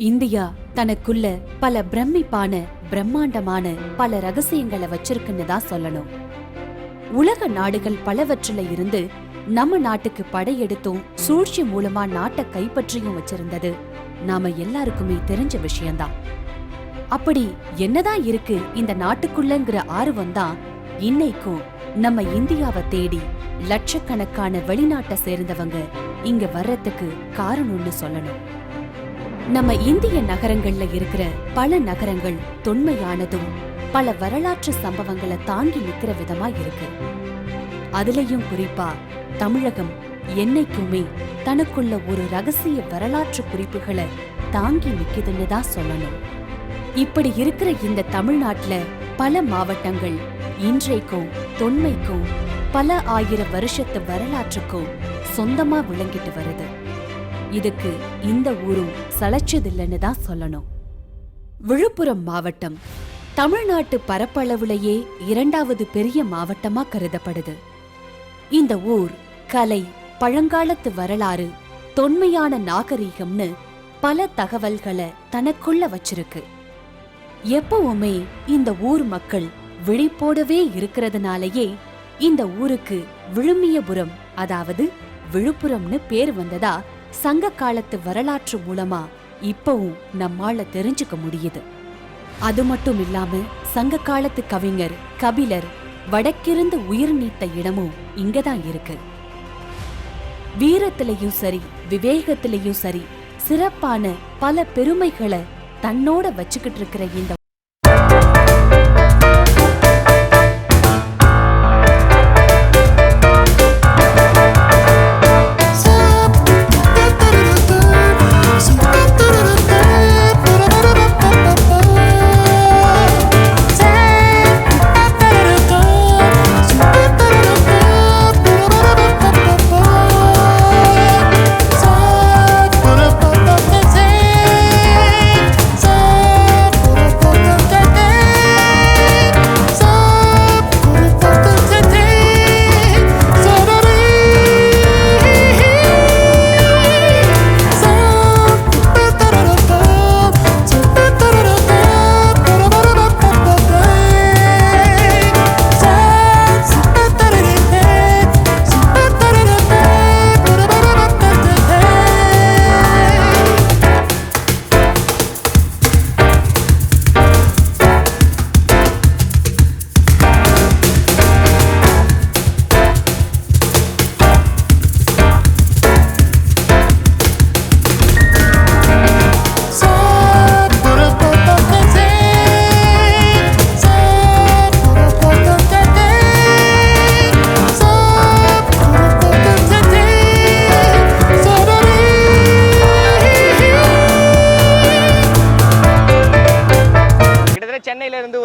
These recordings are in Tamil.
இந்தியா தனக்குள்ள பல பிரம்மாண்டமான பல ரகசியங்களை வச்சிருக்குன்னு தான் சொல்லணும். உலக நாடுகள் பலவற்றில இருந்து நம்ம நாட்டுக்கு படையெடுத்தும் சூழ்ச்சி மூலமா நாட்டை கைப்பற்றியும் வச்சிருந்தது நாம எல்லாருக்குமே தெரிஞ்ச விஷயம்தான். அப்படி என்னதான் இருக்கு இந்த நாட்டுக்குள்ளங்கிற ஆர்வம் தான் இன்னைக்கும் நம்ம இந்தியாவை தேடி லட்சக்கணக்கான வெளிநாட்டை சேர்ந்தவங்க இங்க வர்றதுக்கு காரணம்னு சொல்லணும். நம்ம இந்திய நகரங்கள்ல இருக்கிற பல நகரங்கள் தொன்மையானதும் பல வரலாற்று சம்பவங்களை தாங்கி நிக்கிற விதமா இருக்கு. அதுலயும் குறிப்பா தமிழகம் என்னைக்குமே தனக்குள்ள ஒரு ரகசிய வரலாற்று குறிப்புகளை தாங்கி நிக்குதுன்னு தான் சொல்லணும். இப்படி இருக்கிற இந்த தமிழ்நாட்டுல பல மாவட்டங்கள் இன்றைக்கும் தொன்மைக்கும் பல ஆயிரம் வருஷத்து வரலாற்றுக்கும் சொந்தமா விளங்கிட்டு வருது. இதுக்கு இந்த ஊரும் சளைச்சதில்லைன்னு தான் சொல்லணும். விழுப்புரம் மாவட்டம் தமிழ்நாட்டு பரப்பளவுலேயே 2வது பெரிய மாவட்டமா கருதப்படுது. இந்த ஊர் கலை, பழங்காலத்து வரலாறு, தொன்மையான நாகரீகம்னு பல தகவல்களை தனக்குள்ள வச்சிருக்கு. எப்பவுமே இந்த ஊர் மக்கள் விழிப்போடவே இருக்கிறதுனாலயே இந்த ஊருக்கு விழுமியபுரம், அதாவது விழுப்புரம்னு பேர் வந்ததா சங்க காலத்து வரலாற்று மூலமா இப்பவும் நம்மால தெரிஞ்சுக்க முடியுது. அது மட்டும் இல்லாம சங்க காலத்து கவிஞர் கபிலர் வடக்கிருந்து உயிர் நீத்த இடமும் இங்கதான் இருக்கு. வீரத்திலையும் சரி விவேகத்திலையும் சரி சிறப்பான பல பெருமைகளை தன்னோட வச்சுக்கிட்டு இருக்கிற இந்த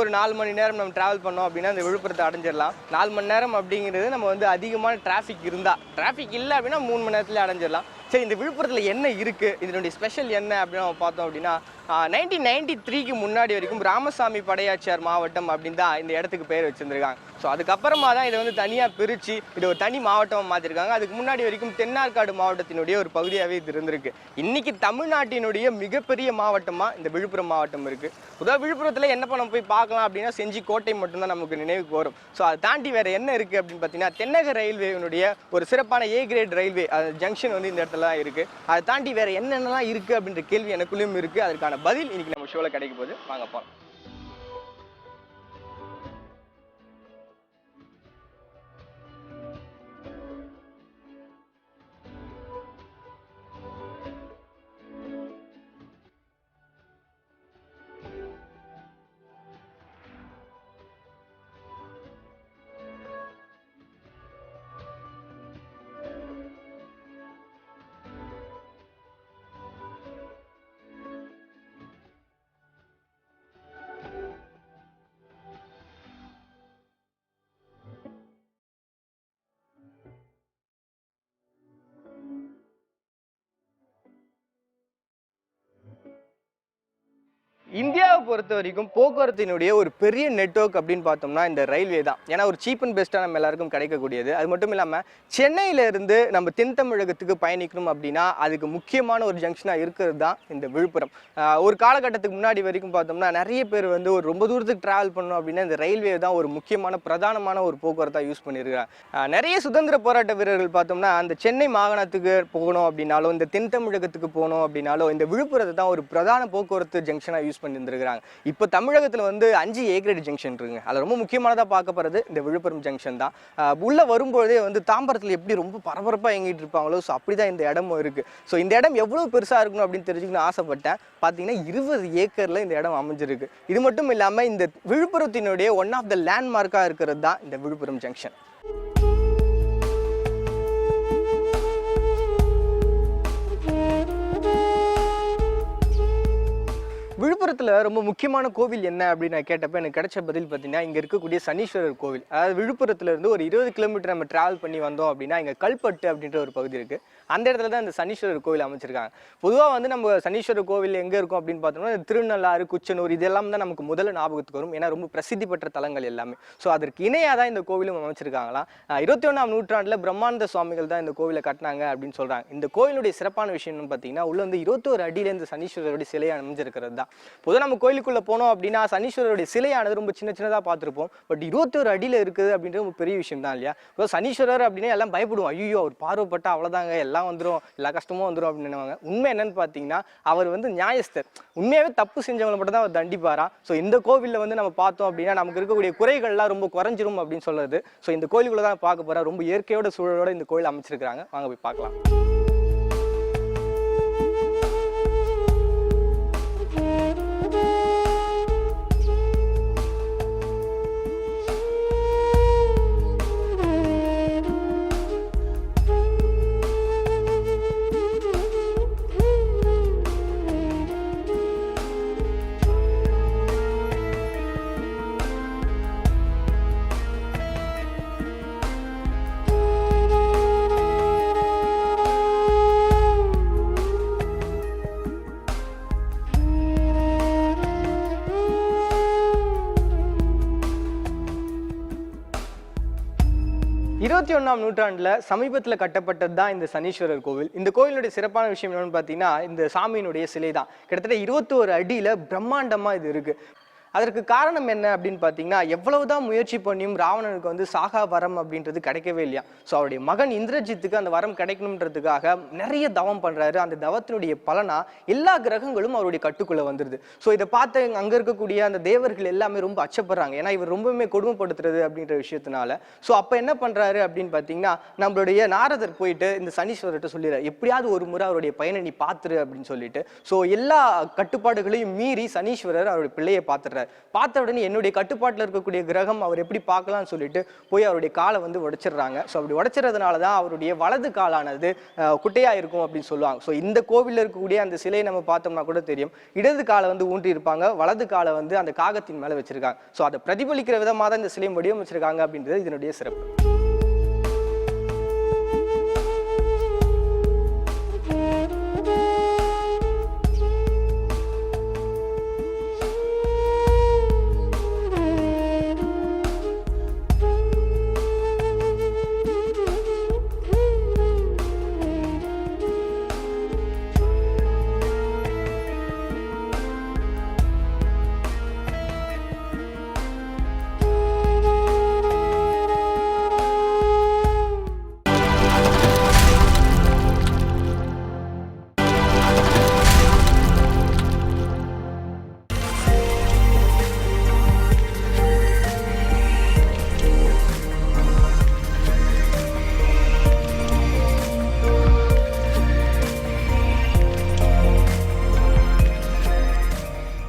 ஒரு 4 மணி நேரம் நம்ம டிராவல் பண்ணோம் அப்படின்னா இந்த விழுப்புரத்தை அடைஞ்சிடலாம். 4 மணி நேரம் அப்படிங்கிறது நம்ம வந்து அதிகமான டிராஃபிக் இருந்தால், டிராஃபிக் இல்லை அப்படின்னா 3 மணி நேரத்தில் அடைஞ்சிடலாம். சரி, இந்த விழுப்புரத்தில் என்ன இருக்குது, இதனுடைய ஸ்பெஷல் என்ன அப்படின்னு நம்ம பார்த்தோம் அப்படின்னா 1993க்கு முன்னாடி வரைக்கும் ராமசாமி படையாச்சியார் மாவட்டம் அப்படின்னு தான் இந்த இடத்துக்கு பேர் வச்சுருந்துருக்காங்க. ஸோ அதுக்கப்புறமா தான் இதை வந்து தனியாக பிரித்து இது ஒரு தனி மாவட்டமாக மாற்றிருக்காங்க. அதுக்கு முன்னாடி வரைக்கும் தென்னார்காடு மாவட்டத்தினுடைய ஒரு பகுதியாகவே இது இருந்திருக்கு. இன்றைக்கி தமிழ்நாட்டினுடைய மிகப்பெரிய மாவட்டமாக இந்த விழுப்புரம் மாவட்டம் இருக்குது. பொதுவாக விழுப்புரத்தில் என்ன பண்ண போய் பார்க்கலாம் அப்படின்னா செஞ்சி கோட்டை மட்டும்தான் நமக்கு நினைவுக்கு வரும். ஸோ அதை தாண்டி வேறு என்ன இருக்குது அப்படின்னு பார்த்தீங்கன்னா தென்னக ரயில்வேனுடைய ஒரு சிறப்பான ஏ கிரேட் ரயில்வே ஜங்ஷன் வந்து இந்த இடத்துல தான் இருக்குது. அதை தாண்டி வேறு என்னென்னலாம் இருக்குது அப்படின்ற கேள்வி எனக்குள்ளேயும் இருக்குது. அதற்கான பதில் இன்னைக்கு நம்ம ஷோல கிடைக்க போகுது. வாங்க போலாம். இந்தியாவை பொறுத்த வரைக்கும் போக்குவரத்தினுடைய ஒரு பெரிய நெட்வொர்க் அப்படின்னு பார்த்தோம்னா இந்த ரயில்வே தான். ஏன்னா ஒரு சீப் அண்ட் பெஸ்ட்டாக நம்ம எல்லாருக்கும் கிடைக்கக்கூடியது. அது மட்டும் இல்லாமல் சென்னையிலேருந்து நம்ம தென் தமிழகத்துக்கு பயணிக்கணும் அப்படின்னா அதுக்கு முக்கியமான ஒரு ஜங்ஷனாக இருக்கிறது தான் இந்த விழுப்புரம். ஒரு காலகட்டத்துக்கு முன்னாடி வரைக்கும் பார்த்தோம்னா நிறைய பேர் வந்து ஒரு ரொம்ப தூரத்துக்கு ட்ராவல் பண்ணணும் அப்படின்னா இந்த ரயில்வே தான் ஒரு முக்கியமான பிரதானமான ஒரு போக்குவரத்தாக யூஸ் பண்ணியிருக்காங்க. நிறைய சுதந்திர போராட்ட வீரர்கள் பார்த்தோம்னா அந்த சென்னை மாகாணத்துக்கு போகணும் அப்படின்னாலும் இந்த தென் தமிழகத்துக்கு போகணும் அப்படின்னாலும் இந்த விழுப்புரத்தை தான் ஒரு பிரதான போக்குவரத்து ஜங்ஷனாக யூஸ் பண்ணியிருந்திருக்கிறாங்க. இப்போ தமிழகத்தில் வந்து 5 ஏ கிரேட் ஜங்ஷன் இருக்குங்க. அதில் ரொம்ப முக்கியமானதாக பார்க்கப்படுறது இந்த விழுப்புரம் ஜங்ஷன் தான். உள்ளே வரும்போதே வந்து தாம்பரத்தில் எப்படி ரொம்ப பரபரப்பாக இயங்கிட்டு இருப்பாங்களோ ஸோ அப்படி தான் இந்த இடமும் இருக்குது. ஸோ இந்த இடம் எவ்வளோ பெருசாக இருக்கணும் அப்படின்னு தெரிஞ்சுக்கணும்னு ஆசைப்பட்டேன். பார்த்தீங்கன்னா 20 ஏக்கரில் இந்த இடம் அமைஞ்சிருக்கு. இது மட்டும் இல்லாமல் இந்த விழுப்புரத்தினுடைய ஒன் ஆஃப் த லேண்ட்மார்க்காக இருக்கிறது தான் இந்த விழுப்புரம் ஜங்ஷன். விழுப்புரத்தில் ரொம்ப முக்கியமான கோவில் என்ன அப்படின்னு நான் கேட்டப்போ எனக்கு கிடைச்ச பதில் பார்த்தீங்கன்னா இங்கே இருக்கக்கூடிய சனீஸ்வரர் கோவில். அதாவது விழுப்புரத்துலேருந்து ஒரு 20 கிலோமீட்டர் நம்ம ட்ராவல் பண்ணி வந்தோம் அப்படின்னா இங்கே கல்பட்டு அப்படின்ற ஒரு பகுதி இருக்குது. அந்த இடத்துல தான் இந்த சனீஸ்வரர் கோவில் அமைச்சிருக்காங்க. பொதுவாக வந்து நம்ம சனீஸ்வரர் கோவில் எங்கே இருக்கும் அப்படின்னு பார்த்தோம்னா திருநள்ளாறு, குச்சனூர் இதெல்லாம் தான் நமக்கு முதல்ல ஞாபகத்துக்கு வரும். ஏன்னா ரொம்ப பிரசித்தி பெற்ற தலங்கள் எல்லாமே. ஸோ அதற்கு இணையாக தான் இந்த கோவிலும் அமைச்சிருக்காங்களாம். 21ஆம் நூற்றாண்டில் பிரம்மானந்த சுவாமிகள் தான் இந்த கோவிலை கட்டினாங்க அப்படின்னு சொல்கிறாங்க. இந்த கோவிலுடைய சிறப்பான விஷயம்னு பார்த்தீங்கன்னா உள்ள வந்து 21 அடியில் இந்த சனீஸ்வரருடைய சிலை அமைஞ்சிருக்கிறது தான். பொதுவாக நம்ம கோயிலுக்குள்ளே போனோம் அப்படின்னா சனீஸ்வரருடைய சிலையானது ரொம்ப சின்னதாக பார்த்துருப்போம். பட் 21 அடியில் இருக்குது அப்படின்றது ஒரு பெரிய விஷயம் தான் இல்லையா? இப்போ சனீஸ்வரர் அப்படின்னா எல்லாம் பயப்படுவோம். ஐயோ அவர் பார்வைப்பட்டா அவ்வளோதாங்க, எல்லாம் வந்துடும், எல்லா கஷ்டமும் வந்துடும் அப்படின்னு நினைவாங்க. உண்மை என்னன்னு பார்த்தீங்கன்னா அவர் வந்து நியாயஸ்தர். உண்மையாகவே தப்பு செஞ்சவங்களை மட்டும் தான் அவர் தண்டிப்பாரா. ஸோ இந்த கோவிலில் வந்து நம்ம பார்த்தோம் அப்படின்னா நமக்கு இருக்கக்கூடிய குறைகள்லாம் ரொம்ப குறைஞ்சிரும் அப்படின்னு சொல்லுது. ஸோ இந்த கோயிலுக்குள்ளே தான் பார்க்க போகிறோம். ரொம்ப இயற்கையோட சூழலோட இந்த கோயில் அமைச்சிருக்கிறாங்க. வாங்க போய் பார்க்கலாம். இருபத்தி 21ஆம் நூற்றாண்டில் சமீபத்தில் கட்டப்பட்டது தான் இந்த சனீஸ்வரர் கோவில். இந்த கோவிலுடைய சிறப்பான விஷயம் என்னன்னு பார்த்தீங்கன்னா இந்த சாமியினுடைய சிலை தான். கிட்டத்தட்ட 21 அடியில் பிரம்மாண்டமாக இது இருக்குது. அதற்கு காரணம் என்ன அப்படின்னு பார்த்தீங்கன்னா எவ்வளவுதான் முயற்சி பண்ணியும் ராவணனுக்கு வந்து சாகா வரம் அப்படின்றது கிடைக்கவே இல்லையா. ஸோ அவருடைய மகன் இந்திரஜித்துக்கு அந்த வரம் கிடைக்கணுன்றதுக்காக நிறைய தவம் பண்ணுறாரு. அந்த தவத்தினுடைய பலனா எல்லா கிரகங்களும் அவருடைய கட்டுக்குள்ளே வந்துடுது. ஸோ இதை பார்த்து அங்கே இருக்கக்கூடிய அந்த தேவர்கள் எல்லாமே ரொம்ப அச்சப்படுறாங்க. ஏன்னா இவர் ரொம்பவுமே கொடுமைப்படுத்துறது அப்படின்ற விஷயத்தினால. ஸோ அப்போ என்ன பண்ணுறாரு அப்படின்னு பார்த்தீங்கன்னா நம்மளுடைய நாரதர் போயிட்டு இந்த சனீஸ்வரர்கிட்ட சொல்லிடுறாரு, எப்படியாவது ஒரு முறை அவருடைய பையனை நீ பார்த்துரு அப்படின்னு சொல்லிட்டு. ஸோ எல்லா கட்டுப்பாடுகளையும் மீறி சனீஸ்வரர் அவருடைய பிள்ளையை பார்த்துடுறாரு. பார்த்த உடனே என்னுடைய கட்டுப்பாட்டில் இருக்கக்கூடிய கிரகம் அவர் எப்படி பார்க்கலாம்னு சொல்லிட்டு போய் அவருடைய காலை வந்து உடைச்சிடுறாங்க. ஸோ அப்படி உடைச்சிறதுனால தான் அவருடைய வலது காலானது குட்டையா இருக்கும் அப்படின்னு சொல்லுவாங்க. ஸோ இந்த கோவிலில் இருக்கக்கூடிய அந்த சிலையை நம்ம பார்த்தோம்னா கூட தெரியும், இடது காலை வந்து ஊன்றி இருப்பாங்க, வலது காலை வந்து அந்த காகத்தின் மேலே வச்சிருக்காங்க. ஸோ அதை பிரதிபலிக்கிற விதமாக தான் இந்த சிலையும் வடிவமைச்சிருக்காங்க அப்படின்றது இதனுடைய சிறப்பு.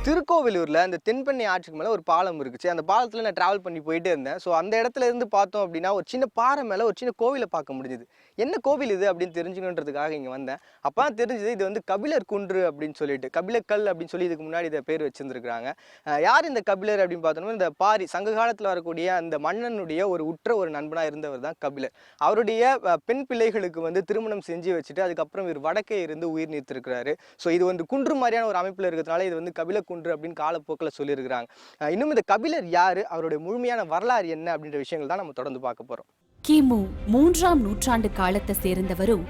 திருக்கோவிலூரில் அந்த தென்பெண்ணை ஆற்றுக்கு மேலே ஒரு பாலம் இருக்குச்சு. அந்த பாலத்தில் நான் ட்ராவல் பண்ணி போயிட்டே இருந்தேன். ஸோ அந்த இடத்துல இருந்து பார்த்தோம் அப்படின்னா ஒரு சின்ன பாறை மேலே ஒரு சின்ன கோவிலை பார்க்க முடிஞ்சுது. என்ன கோவில் இது அப்படின்னு தெரிஞ்சுக்கணுன்றதுக்காக இங்கே வந்தேன். அப்போ தான் தெரிஞ்சது இது வந்து கபிலர் குன்று அப்படின்னு சொல்லிட்டு, கபிலக்கல் அப்படின்னு சொல்லி இதுக்கு முன்னாடி இதை பேர் வச்சிருந்துருக்காங்க. யார் இந்த கபிலர் அப்படின்னு பார்த்தோம்னா, இந்த பாரி சங்க காலத்தில் வரக்கூடிய அந்த மன்னனுடைய ஒரு உற்ற ஒரு நண்பனாக இருந்தவர் தான் கபிலர். அவருடைய பெண் பிள்ளைகளுக்கு வந்து திருமணம் செஞ்சு வச்சுட்டு அதுக்கப்புறம் இவர் வடக்கே இருந்து உயிர் நீத்திருக்கிறாரு. ஸோ இது வந்து குன்று மாதிரியான ஒரு அமைப்பில் இருக்கிறதுனால இது வந்து கபில குன்று அப்படின்னு காலப்போக்கில் சொல்லியிருக்கிறாங்க. இன்னும் இந்த கபிலர் யாரு, அவருடைய முழுமையான வரலாறு என்ன அப்படின்ற விஷயங்கள் தான் நம்ம தொடர்ந்து பார்க்க போறோம். கிமு 3ஆம் நூற்றாண்டு காலத்தை சேர்ந்தவரும்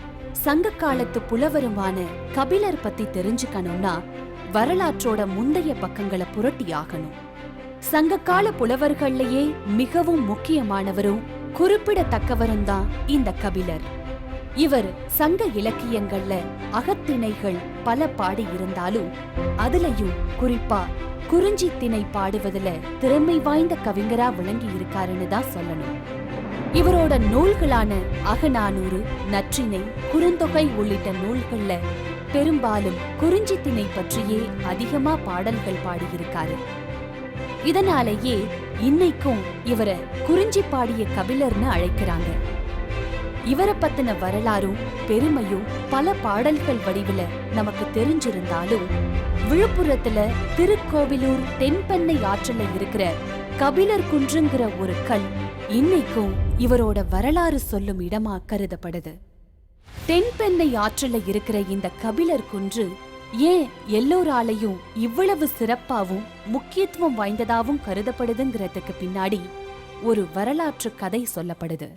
சங்க காலத்து புலவருமான கபிலர் பத்தி தெரிஞ்சுக்கணும்னா வரலாற்றோட முந்தைய பக்கங்களை புரட்டி ஆகணும். சங்ககால புலவர்கள்லயே மிகவும் முக்கியமானவரும் குறிப்பிடத்தக்கவரும் தான் இந்த கபிலர். இவர் சங்க இலக்கியங்கள்ல அகத்திணைகள் பல பாடி இருந்தாலும் அதுலயும் குறிப்பா குறிஞ்சி திணை பாடுவதுல திறமை வாய்ந்த கவிஞரா விளங்கி இருக்காருன்னு தான் சொல்லணும். இவரோட நூல்களான அகநானூறு, நற்றிணை, குறுந்தொகை உள்ளிட்ட நூல்கள்ல பெரும்பாலும் குறிஞ்சி திணை பற்றியே அதிகமா பாடல்கள் பாடியிருக்காரு. இதனாலேயே இன்னைக்கும் இவரை குறிஞ்சி பாடிய கபிலர்னு அழைக்கிறாங்க. இவரை பத்தின வரலாறும் பெருமையும் பல பாடல்கள் வடிவில நமக்கு தெரிஞ்சிருந்தாலும் விழுப்புரத்துல திருக்கோவிலூர் தென்பெண்ணை ஆற்றுல இருக்கிற கபிலர் குன்றுங்கிற ஒரு கல் இன்னைக்கும் இவரோட வரலாறு சொல்லும் இடமா கருதப்படுது. தென்பெண்ணை ஆற்றுல இருக்கிற இந்த கபிலர் குன்று ஏன் எல்லோராலையும் இவ்வளவு சிறப்பாவும் முக்கியத்துவம் வாய்ந்ததாவும் கருதப்படுதுங்கிறதுக்கு பின்னாடி ஒரு வரலாற்று கதை சொல்லப்படுது.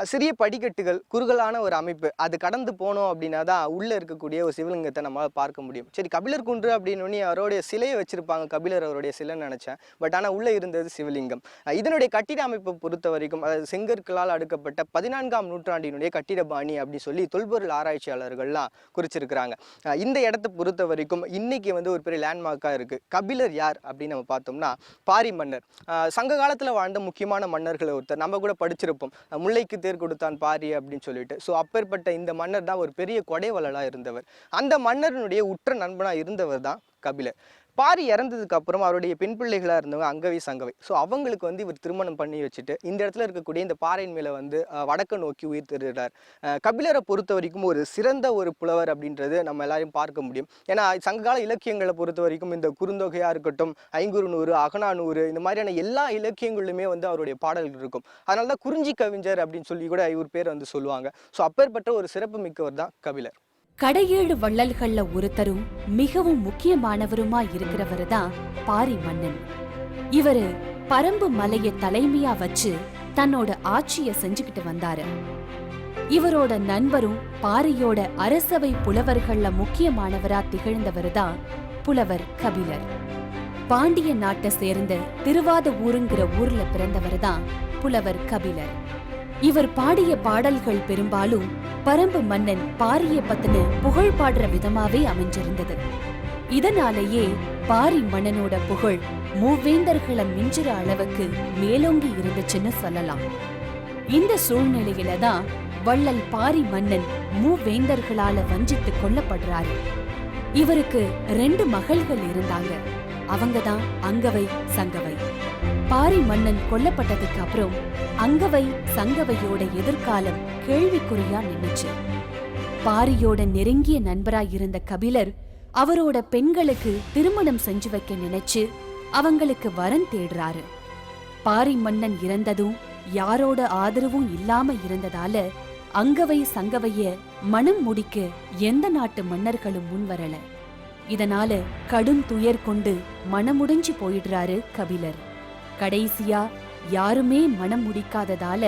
சிறிய படிக்கட்டுகள், குறுகலான ஒரு அமைப்பு, அது கடந்து போனோம் அப்படின்னா தான் உள்ளே இருக்கக்கூடிய ஒரு சிவலிங்கத்தை நம்மளால் பார்க்க முடியும். சரி, கபிலர் குன்று அப்படின்னு அவருடைய சிலையை வச்சுருப்பாங்க, கபிலர் அவருடைய சிலைன்னு நினச்சேன். பட் ஆனால் உள்ளே இருந்தது சிவலிங்கம். இதனுடைய கட்டிட அமைப்பை பொறுத்த வரைக்கும், அதாவது செங்கற்களால் அடுக்கப்பட்ட 14ஆம் நூற்றாண்டினுடைய கட்டிட பாணி அப்படின்னு சொல்லி தொல்பொருள் ஆராய்ச்சியாளர்கள்லாம் குறிச்சிருக்கிறாங்க. இந்த இடத்தை பொறுத்த வரைக்கும் இன்னைக்கு வந்து ஒரு பெரிய லேண்ட்மார்க்காக இருக்குது. கபிலர் யார் அப்படின்னு நம்ம பார்த்தோம்னா, பாரி மன்னர். சங்க காலத்தில் வாழ்ந்த முக்கியமான மன்னர்களை ஒருத்தர். நம்ம கூட படிச்சிருப்போம், முல்லைக்கு தேர் கொடுத்தான் பாரி அப்படின்னு சொல்லிட்டு. ஸோ அப்பேற்பட்ட இந்த மன்னர் தான் ஒரு பெரிய கொடைவள்ளலாக இருந்தவர். அந்த மன்னருடைய உற்ற நண்பனாக இருந்தவர் தான் கபிலர். பாரி இறந்ததுக்கு அப்புறம் அவருடைய பெண் பிள்ளைகளாக இருந்தவங்க அங்கவை சங்கவை. ஸோ அவங்களுக்கு வந்து இவர் திருமணம் பண்ணி வச்சுட்டு இந்த இடத்துல இருக்கக்கூடிய இந்த பாறையின் மேலே வந்து வடக்கு நோக்கி உயிர் திருடுறார். கபிலரை பொறுத்த வரைக்கும் ஒரு சிறந்த ஒரு புலவர் அப்படின்றது நம்ம எல்லாரையும் பார்க்க முடியும். ஏன்னா சங்ககால இலக்கியங்களை பொறுத்த வரைக்கும் இந்த குறுந்தொகையாக இருக்கட்டும், ஐங்குறுநூறு, அகநானூறு, இந்த மாதிரியான எல்லா இலக்கியங்களிலுமே வந்து அவருடைய பாடல்கள் இருக்கும். அதனால தான் குறிஞ்சி கவிஞர் அப்படின்னு சொல்லி கூட இவர் பேர் வந்து சொல்லுவாங்க. ஸோ அப்பேற்பட்ட ஒரு சிறப்பு மிக்கவர் தான் கபிலர். கடையேழு வள்ளல்கள்ல ஒருத்தரும் மிகவும் முக்கியமானவருமா இருக்கிறவர் தான் பாரி மன்னன். இவரு பரம்பு மலைய தலைமையா வச்சு தன்னோட ஆட்சிய செஞ்சுக்கிட்டு வந்தாரு. இவரோட நண்பரும் பாரியோட அரசவை புலவர்கள்ல முக்கியமானவரா திகழ்ந்தவர் தான் புலவர் கபிலர். பாண்டிய நாட்டை சேர்ந்த திருவாத ஊருங்கிற ஊர்ல பிறந்தவர் தான் புலவர் கபிலர். இவர் பாடிய பாடல்கள் பெரும்பாலும் பரம்பு மன்னன் பாரியை பத்தின புகழ் பாடுற விதமாவே அமைஞ்சிருந்தது. இதனாலேயே பாரி மன்னனோட புகழ் மூவேந்தர்களை மிஞ்சுற அளவுக்கு மேலோங்கி இருந்துச்சுன்னு சொல்லலாம். இந்த சூழ்நிலையில தான் வள்ளல் பாரி மன்னன் மூவேந்தர்களால வஞ்சித்து கொல்லப்படுறாரு. இவருக்கு 2 மகள்கள் இருந்தாங்க. அவங்கதான் அங்கவை, சங்கவை. பாரி மன்னன் கொல்லப்பட்டதுக்கு அப்புறம் அங்கவை சங்கவையோட எதிர்காலம் கேள்விக்குறியா நின்னுச்சு. பாரியோட நெருங்கிய நண்பராய் இருந்த கபிலர் அவரோட பெண்களுக்கு திருமணம் செஞ்சு வைக்க நினைச்சு அவங்களுக்கு வரன் தேடுறாரு. பாரி மன்னன் இறந்ததும் யாரோட ஆதரவும் இல்லாம இருந்ததால அங்கவை சங்கவைய மனம் முடிக்க எந்த நாட்டு மன்னர்களும் முன்வரல. இதனால கடும் துயர் கொண்டு மனமுடிஞ்சு போயிடுறாரு கபிலர். கடைசியா யாருமே மனம் முடிக்காததால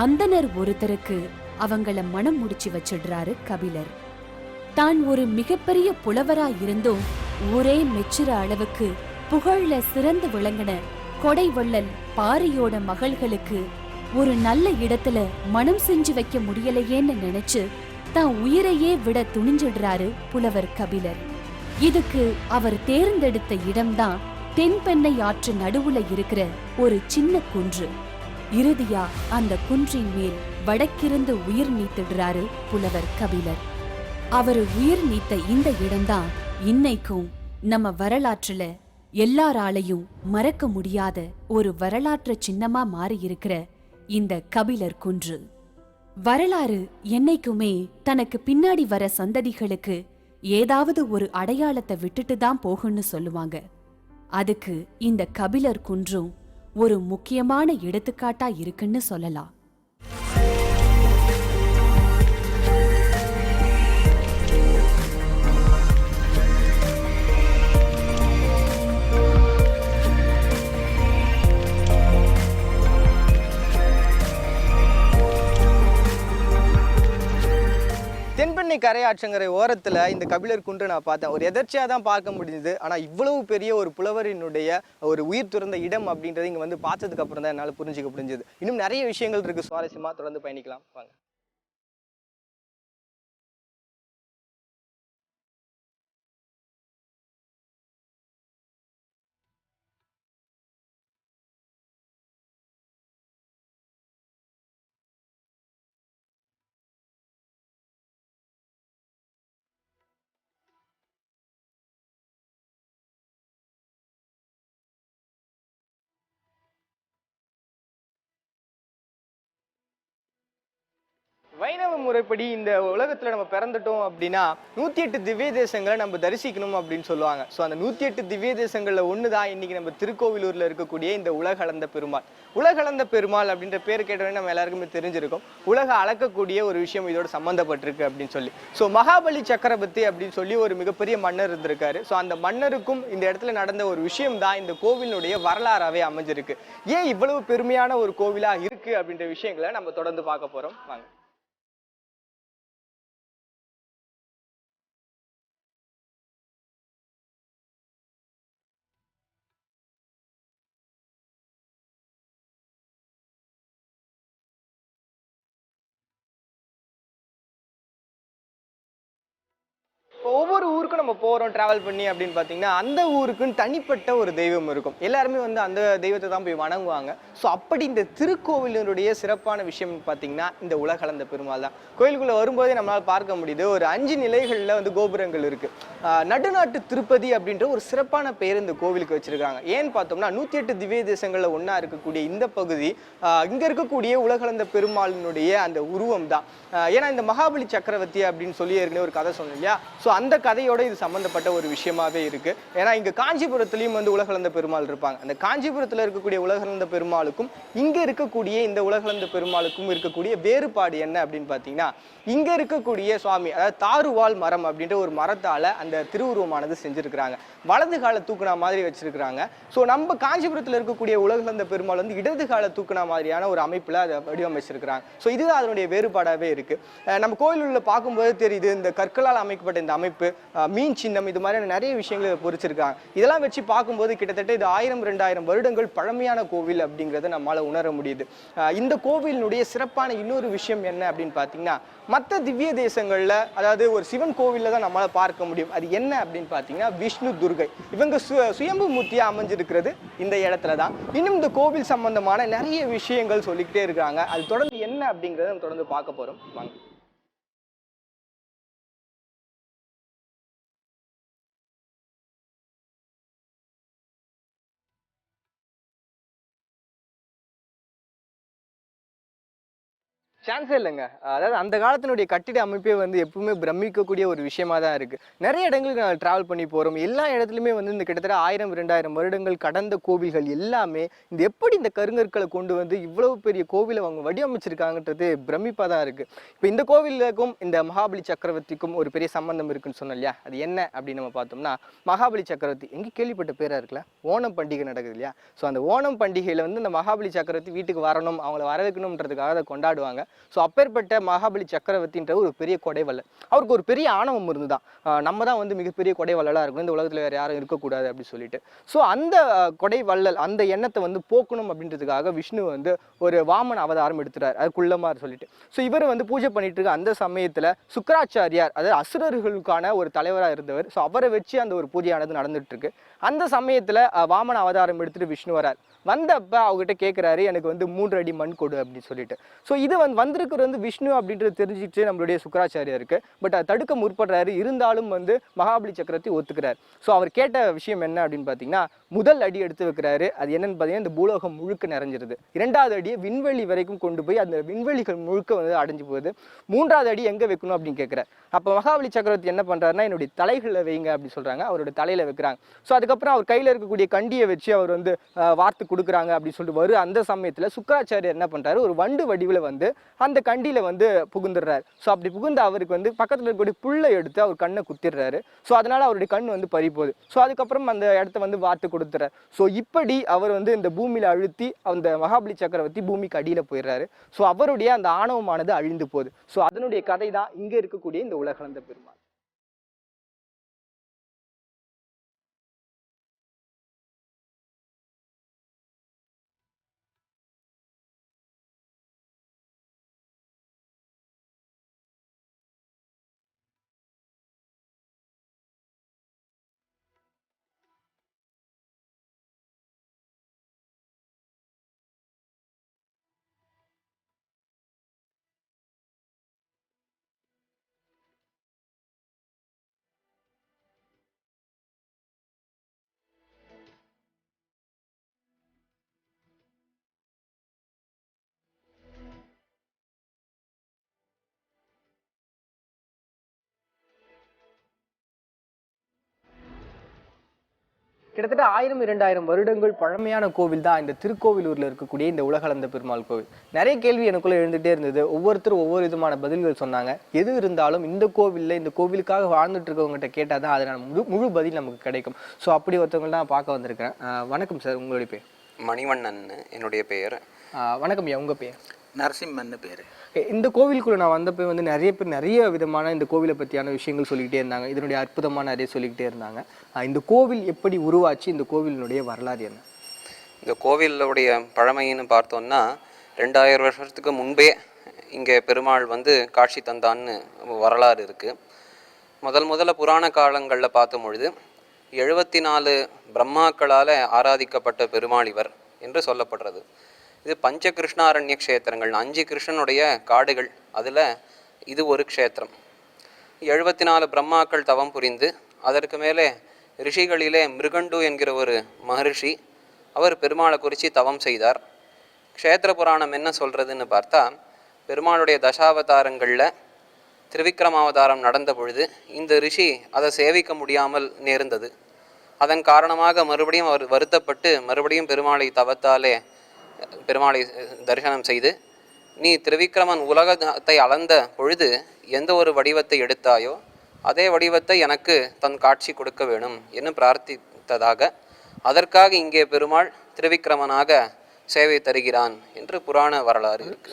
அந்தனர் ஒருத்தருக்கு அவங்கள மனம் முடிச்சு வச்சிடுறாரு கபிலர். தான் ஒரு மிகப்பெரிய புலவரா இருந்தும் ஊரே மெச்சுற அளவுக்கு புகழ்ல சிறந்து விளங்கின கொடைவள்ளல் பாரியோட மகள்களுக்கு ஒரு நல்ல இடத்துல மனம் செஞ்சு வைக்க முடியலையேன்னு நினைச்சு தான் உயிரையே விட துணிஞ்சிடுறாரு புலவர் கபிலர். இதுக்கு அவர் தேர்ந்தெடுத்த இடம்தான் தென்பெண்ணை ஆற்று நடுவுல இருக்கிற ஒரு சின்ன குன்று. இறுதியா அந்த குன்றின் மேல் வடக்கிருந்து உயிர் நீத்திடுறாரு புலவர் கபிலர். அவரு உயிர் நீத்த இந்த இடம்தான் இன்னைக்கும் நம்ம வரலாற்றுல எல்லாராலையும் மறக்க முடியாத ஒரு வரலாற்று சின்னமா மாறி இருக்கிற இந்த கபிலர் குன்று. வரலாறு என்னைக்குமே தனக்கு பின்னாடி வர சந்ததிகளுக்கு ஏதாவது ஒரு அடையாளத்தை விட்டுட்டு தான் போகும்னு சொல்லுவாங்க. அதுக்கு இந்த கபிலர் குன்றும் ஒரு முக்கியமான எடுத்துக்காட்டா இருக்குன்னு சொல்லலாம். தென்பெண்ணை கரையாற்றங்கரை ஓரத்தில் இந்த கபிலர் குன்று நான் பார்த்தேன். ஒரு எதர்ச்சியாக தான் பார்க்க முடிஞ்சது. ஆனால் இவ்வளவு பெரிய ஒரு புலவரினுடைய ஒரு உயிர் துறந்த இடம் அப்படின்றது இங்கே வந்து பார்த்ததுக்கு அப்புறம் தான் என்னால் புரிஞ்சுக்க முடிஞ்சது. இன்னும் நிறைய விஷயங்கள் இருக்குது, சுவாரஸ்யமாக தொடர்ந்து பயணிக்கலாம் வாங்க. வைணவ முறைப்படி இந்த உலகத்துல நம்ம பிறந்துட்டோம் அப்படின்னா 108 திவ்ய தேசங்களை நம்ம தரிசிக்கணும் அப்படின்னு சொல்லுவாங்க. ஸோ அந்த 108 திவ்ய தேசங்கள்ல ஒண்ணுதான் இன்னைக்கு நம்ம திருக்கோவிலூர்ல இருக்கக்கூடிய இந்த உலகளந்த பெருமாள். உலகளந்த பெருமாள் அப்படின்ற பேர் கேட்டவொடனே நம்ம எல்லாருக்குமே தெரிஞ்சிருக்கும். உலக அளக்கக்கூடிய ஒரு விஷயம் இதோட சம்பந்தப்பட்டிருக்கு அப்படின்னு சொல்லி. ஸோ மகாபலி சக்கரவர்த்தி அப்படின்னு சொல்லி ஒரு மிகப்பெரிய மன்னர் இருந்திருக்காரு. ஸோ அந்த மன்னருக்கும் இந்த இடத்துல நடந்த ஒரு விஷயம் தான் இந்த கோவிலுடைய வரலாறாவே அமைஞ்சிருக்கு. ஏன் இவ்வளவு பெருமையான ஒரு கோவிலா இருக்கு அப்படின்ற விஷயங்களை நம்ம தொடர்ந்து பார்க்க போறோம் வாங்க. இப்போ ஒவ்வொரு ஊருக்கும் நம்ம போகிறோம் ட்ராவல் பண்ணி அப்படின்னு பார்த்தீங்கன்னா அந்த ஊருக்குன்னு தனிப்பட்ட ஒரு தெய்வம் இருக்கும். எல்லாருமே வந்து அந்த தெய்வத்தை தான் போய் வணங்குவாங்க. ஸோ அப்படி இந்த திருக்கோவிலினுடைய சிறப்பான விஷயம் பார்த்தீங்கன்னா இந்த உலகளந்த பெருமாள் தான். கோயிலுக்குள்ளே வரும்போதே நம்மளால் பார்க்க முடியுது, ஒரு 5 நிலைகளில் வந்து கோபுரங்கள் இருக்குது. நடுநாட்டு திருப்பதி அப்படின்ற ஒரு சிறப்பான பெயர் இந்த கோவிலுக்கு வச்சிருக்காங்க. ஏன்னு பார்த்தோம்னா 108 திவ்ய தேசங்களில் ஒன்றா இருக்கக்கூடிய இந்த பகுதி இங்கே இருக்கக்கூடிய உலகளந்த பெருமாளினுடைய அந்த உருவம் தான். ஏன்னா இந்த மகாபலி சக்கரவர்த்தி அப்படின்னு சொல்லி ஏற்கனவே ஒரு கதை சொன்னோம் இல்லையா? ஸோ அந்த கதையோட இது சம்பந்தப்பட்ட ஒரு விஷயமாவே இருக்கு. ஏன்னா இங்க காஞ்சிபுரத்திலையும் வந்து உலகளந்த பெருமாள் இருப்பாங்க. அந்த காஞ்சிபுரத்தில் இருக்கக்கூடிய உலகளந்த பெருமாளுக்கும் இங்க இருக்கக்கூடிய இந்த உலகளந்த பெருமாளுக்கும் இருக்கக்கூடிய வேறுபாடு என்ன அப்படின்னு பார்த்தீங்கன்னா, இங்க இருக்கக்கூடிய சுவாமி அதாவது தாருவாள் மரம் அப்படின்ற ஒரு மரத்தால அந்த திருவுருவமானது செஞ்சிருக்கிறாங்க. வலது கால தூக்குனா மாதிரி வச்சிருக்கிறாங்க. ஸோ நம்ம காஞ்சிபுரத்தில் இருக்கக்கூடிய உலகளந்த பெருமாள் வந்து இடது கால தூக்குனா மாதிரியான ஒரு அமைப்புல அதை வடிவமைச்சிருக்கிறாங்க. ஸோ இதுதான் அதனுடைய வேறுபாடாவே இருக்கு. நம்ம கோயிலுள்ள பார்க்கும்போது தெரியுது, இந்த கற்களால் அமைக்கப்பட்ட இந்த அமைப்பு, மீன் சின்னம், இது மாதிரியான நிறைய விஷயங்களை பொறிச்சிருக்காங்க. இதெல்லாம் வச்சு பார்க்கும்போது கிட்டத்தட்ட இது 1000-2000 வருடங்கள் பழமையான கோவில் அப்படிங்கிறத நம்மளால உணர முடியுது. இந்த கோவிலினுடைய சிறப்பான இன்னொரு விஷயம் என்ன அப்படின்னு பார்த்தீங்கன்னா, மற்ற திவ்ய தேசங்கள்ல அதாவது ஒரு சிவன் கோவில்ல தான் நம்மளால பார்க்க முடியும். அது என்ன அப்படின்னு பார்த்தீங்கன்னா விஷ்ணு துர்கை இவங்க சுயம்பு மூர்த்தியா அமைஞ்சிருக்கிறது இந்த இடத்துல தான். இன்னும் இந்த கோவில் சம்பந்தமான நிறைய விஷயங்கள் சொல்லிக்கிட்டே இருக்காங்க. அது தொடர்ந்து என்ன அப்படிங்கிறத நம்ம தொடர்ந்து பார்க்க போறோம் வாங்க. சான்ஸே இல்லைங்க. அதாவது அந்த காலத்தினுடைய கட்டிட அமைப்பே வந்து எப்பவுமே பிரமிக்கக்கூடிய ஒரு விஷயமா தான் இருக்கு. நிறைய இடங்களுக்கு நான் டிராவல் பண்ணி போறோம். எல்லா இடத்துலையுமே வந்து இந்த கிட்டத்தட்ட 1000-2000 வருடங்கள் கடந்த கோவில்கள் எல்லாமே இந்த எப்படி இந்த கருங்கற்களை கொண்டு வந்து இவ்வளவு பெரிய கோவிலை அவங்க வடிவமைச்சிருக்காங்கன்றது பிரமிப்பா தான் இருக்கு. இப்போ இந்த கோவிலுக்கும் இந்த மகாபலி சக்கரவர்த்திக்கும் ஒரு பெரிய சம்பந்தம் இருக்குன்னு சொன்னோம் இல்லையா? அது என்ன அப்படின்னு நம்ம பார்த்தோம்னா, மகாபலி சக்கரவர்த்தி எங்கே கேள்விப்பட்ட பேரா இருக்குல்ல, ஓணம் பண்டிகை நடக்குது இல்லையா? ஸோ அந்த ஓணம் பண்டிகையில வந்து இந்த மகாபலி சக்கரவர்த்தி வீட்டுக்கு வரணும், அவங்கள வரவேற்கணும்ன்றதுக்காக அதை கொண்டாடுவாங்க. ஸோ அப்பேற்பட்ட மகாபலி சக்கரவர்த்தின்ற ஒரு பெரிய கொடைவள்ளல். அவருக்கு ஒரு பெரிய ஆணவம் இருந்துதான், நம்ம தான் வந்து மிகப்பெரிய கொடைவள்ளலாக இருக்கணும், இந்த உலகத்தில் வேறு யாரும் இருக்கக்கூடாது அப்படின்னு சொல்லிட்டு. ஸோ அந்த கொடைவள்ளல் அந்த எண்ணத்தை வந்து போக்கணும் அப்படின்றதுக்காக விஷ்ணு வந்து ஒரு வாமன அவதாரம் எடுத்துறாரு, அது குள்ளமார் சொல்லிட்டு. ஸோ இவர் வந்து பூஜை பண்ணிட்டு இருக்க அந்த சமயத்தில் சுக்கராச்சாரியார், அதாவது அசுரர்களுக்கான ஒரு தலைவராக இருந்தவர், ஸோ அவரை வச்சு அந்த ஒரு பூஜையானது நடந்துட்டு இருக்கு. அந்த சமயத்தில் வாமன அவதாரம் எடுத்துட்டு விஷ்ணு வரார். வந்தப்ப அவங்ககிட்ட கேட்குறாரு, எனக்கு வந்து 3 அடி மண் கொடு அப்படின்னு சொல்லிட்டு. ஸோ இது வந்திருக்கிறது வந்து விஷ்ணு அப்படின்றது தெரிஞ்சிச்சு நம்மளுடைய சுக்கராச்சாரியாருக்கு. பட் அதை தடுக்க முற்படுறாரு. இருந்தாலும் வந்து மகாபலி சக்கரவர்த்தி ஒத்துக்கிறார். ஸோ அவர் கேட்ட விஷயம் என்ன அப்படின்னு பார்த்தீங்கன்னா, முதல் அடி எடுத்து வைக்கிறாரு. அது என்னன்னு பார்த்தீங்கன்னா, இந்த பூலோகம் முழுக்க நிறைஞ்சிருது. 2வது அடியை விண்வெளி வரைக்கும் கொண்டு போய் அந்த விண்வெளிகள் முழுக்க வந்து அடைஞ்சு போகுது. 3வது அடி எங்கே வைக்கணும் அப்படின்னு கேட்குறாரு. அப்போ மகாபலி சக்கரவர்த்தி என்ன பண்ணுறாருன்னா, என்னுடைய தலைகளில் வைங்க அப்படின்னு சொல்கிறாங்க. அவரோட தலையில் வைக்கிறாங்க. ஸோ அதுக்கப்புறம் அவர் கையில் இருக்கக்கூடிய கண்டியை வச்சு அவர் வந்து வார்த்து கொடுக்குறாங்க அப்படின்னு சொல்லிட்டு வரும். அந்த சமயத்தில் சுக்கராச்சாரியர் என்ன பண்ணுறாரு, ஒரு வண்டு வடிவில் வந்து அந்த கண்டியில் வந்து புகுந்துடுறாரு. ஸோ அப்படி புகுந்த அவருக்கு வந்து பக்கத்தில் இருக்கக்கூடிய புல்லை எடுத்து அவர் கண்ணை குத்திடுறாரு. ஸோ அதனால் அவருடைய கண் வந்து பறிப்போகுது. ஸோ அதுக்கப்புறம் அந்த இடத்த வந்து வார்த்து கொடுத்துறாரு. ஸோ இப்படி அவர் வந்து இந்த பூமியில் அழுத்தி அந்த மகாபலி சக்கரவர்த்தி பூமிக்கு அடியில் போயிடுறாரு. ஸோ அவருடைய அந்த ஆணவமானது அழிந்து போகுது. ஸோ அதனுடைய கதை தான் இங்கே இருக்கக்கூடிய இந்த உலகளந்த பெருமாள். கிட்டத்தட்ட 1000-2000 வருடங்கள் பழமையான கோவில் தான் இந்த திருக்கோவிலூர்ல இருக்கக்கூடிய இந்த உலகளந்த பெருமாள் கோவில். நிறைய கேள்வி எனக்குள்ள எழுந்துட்டே இருந்தது. ஒவ்வொருத்தரும் ஒவ்வொரு விதமான பதில்கள் சொன்னாங்க. எது இருந்தாலும் இந்த கோவில்ல இந்த கோவிலுக்காக வாழ்ந்துட்டு இருக்கவங்ககிட்ட கேட்டால் தான் அதனால முழு பதில் நமக்கு கிடைக்கும். ஸோ அப்படி ஒருத்தவங்க தான் பார்க்க வந்திருக்கிறேன். வணக்கம் சார், உங்களுடைய பேர்? மணிவண்ணன் என்னுடைய பெயர். வணக்கம் ஐயா, உங்க பேர்? நரசிம்மன் பேர். இந்த கோவிலுக்குள்ள நான் வந்தப்போ வந்து நிறைய பேர் நிறைய விதமான இந்த கோவிலை பற்றியான விஷயங்கள் சொல்லிக்கிட்டே இருந்தாங்க. இதனுடைய அற்புதமான நிறைய சொல்லிக்கிட்டே இருந்தாங்க. இந்த கோவில் எப்படி உருவாச்சு, இந்த கோவிலினுடைய வரலாறு என்ன? இந்த கோவிலுடைய பழமைன்னு பார்த்தோம்னா 2000 வருஷத்துக்கு முன்பே இங்கே பெருமாள் வந்து காட்சி தந்தான்னு வரலாறு இருக்குது. முதல்ல புராண காலங்களில் பார்த்த பொழுது 74 பிரம்மாக்களால் ஆராதிக்கப்பட்ட பெருமாள் இவர் என்று சொல்லப்படுறது. இது பஞ்ச கிருஷ்ணாரண்ய க்ஷேத்திரங்கள், 5 கிருஷ்ணனுடைய காடுகள், அதில் இது ஒரு க்ஷேத்திரம். 74 பிரம்மாக்கள் தவம் புரிந்து அதற்கு மேலே ரிஷிகளிலே மிருகண்டு என்கிற ஒரு மகரிஷி அவர் பெருமாளை குறித்து தவம் செய்தார். க்ஷேத்திர புராணம் என்ன சொல்கிறதுன்னு பார்த்தா, பெருமாளுடைய தசாவதாரங்களில் திருவிக்ரமாவதாரம் நடந்த பொழுது இந்த ரிஷி அதை சேவிக்க முடியாமல் நேர்ந்தது. அதன் காரணமாக மறுபடியும் அவர் வருத்தப்பட்டு மறுபடியும் பெருமாளை தரிசனம் செய்து, நீ திருவிக்ரமன் உலகத்தை அளந்த பொழுது எந்த ஒரு வடிவத்தை எடுத்தாயோ அதே வடிவத்தை எனக்கு தன் காட்சி கொடுக்க வேணும் என்று பிரார்த்தித்ததாக, அதற்காக இங்கே பெருமாள் திருவிக்ரமனாக சேவை தருகிறான் என்று புராண வரலாறு இருக்கு.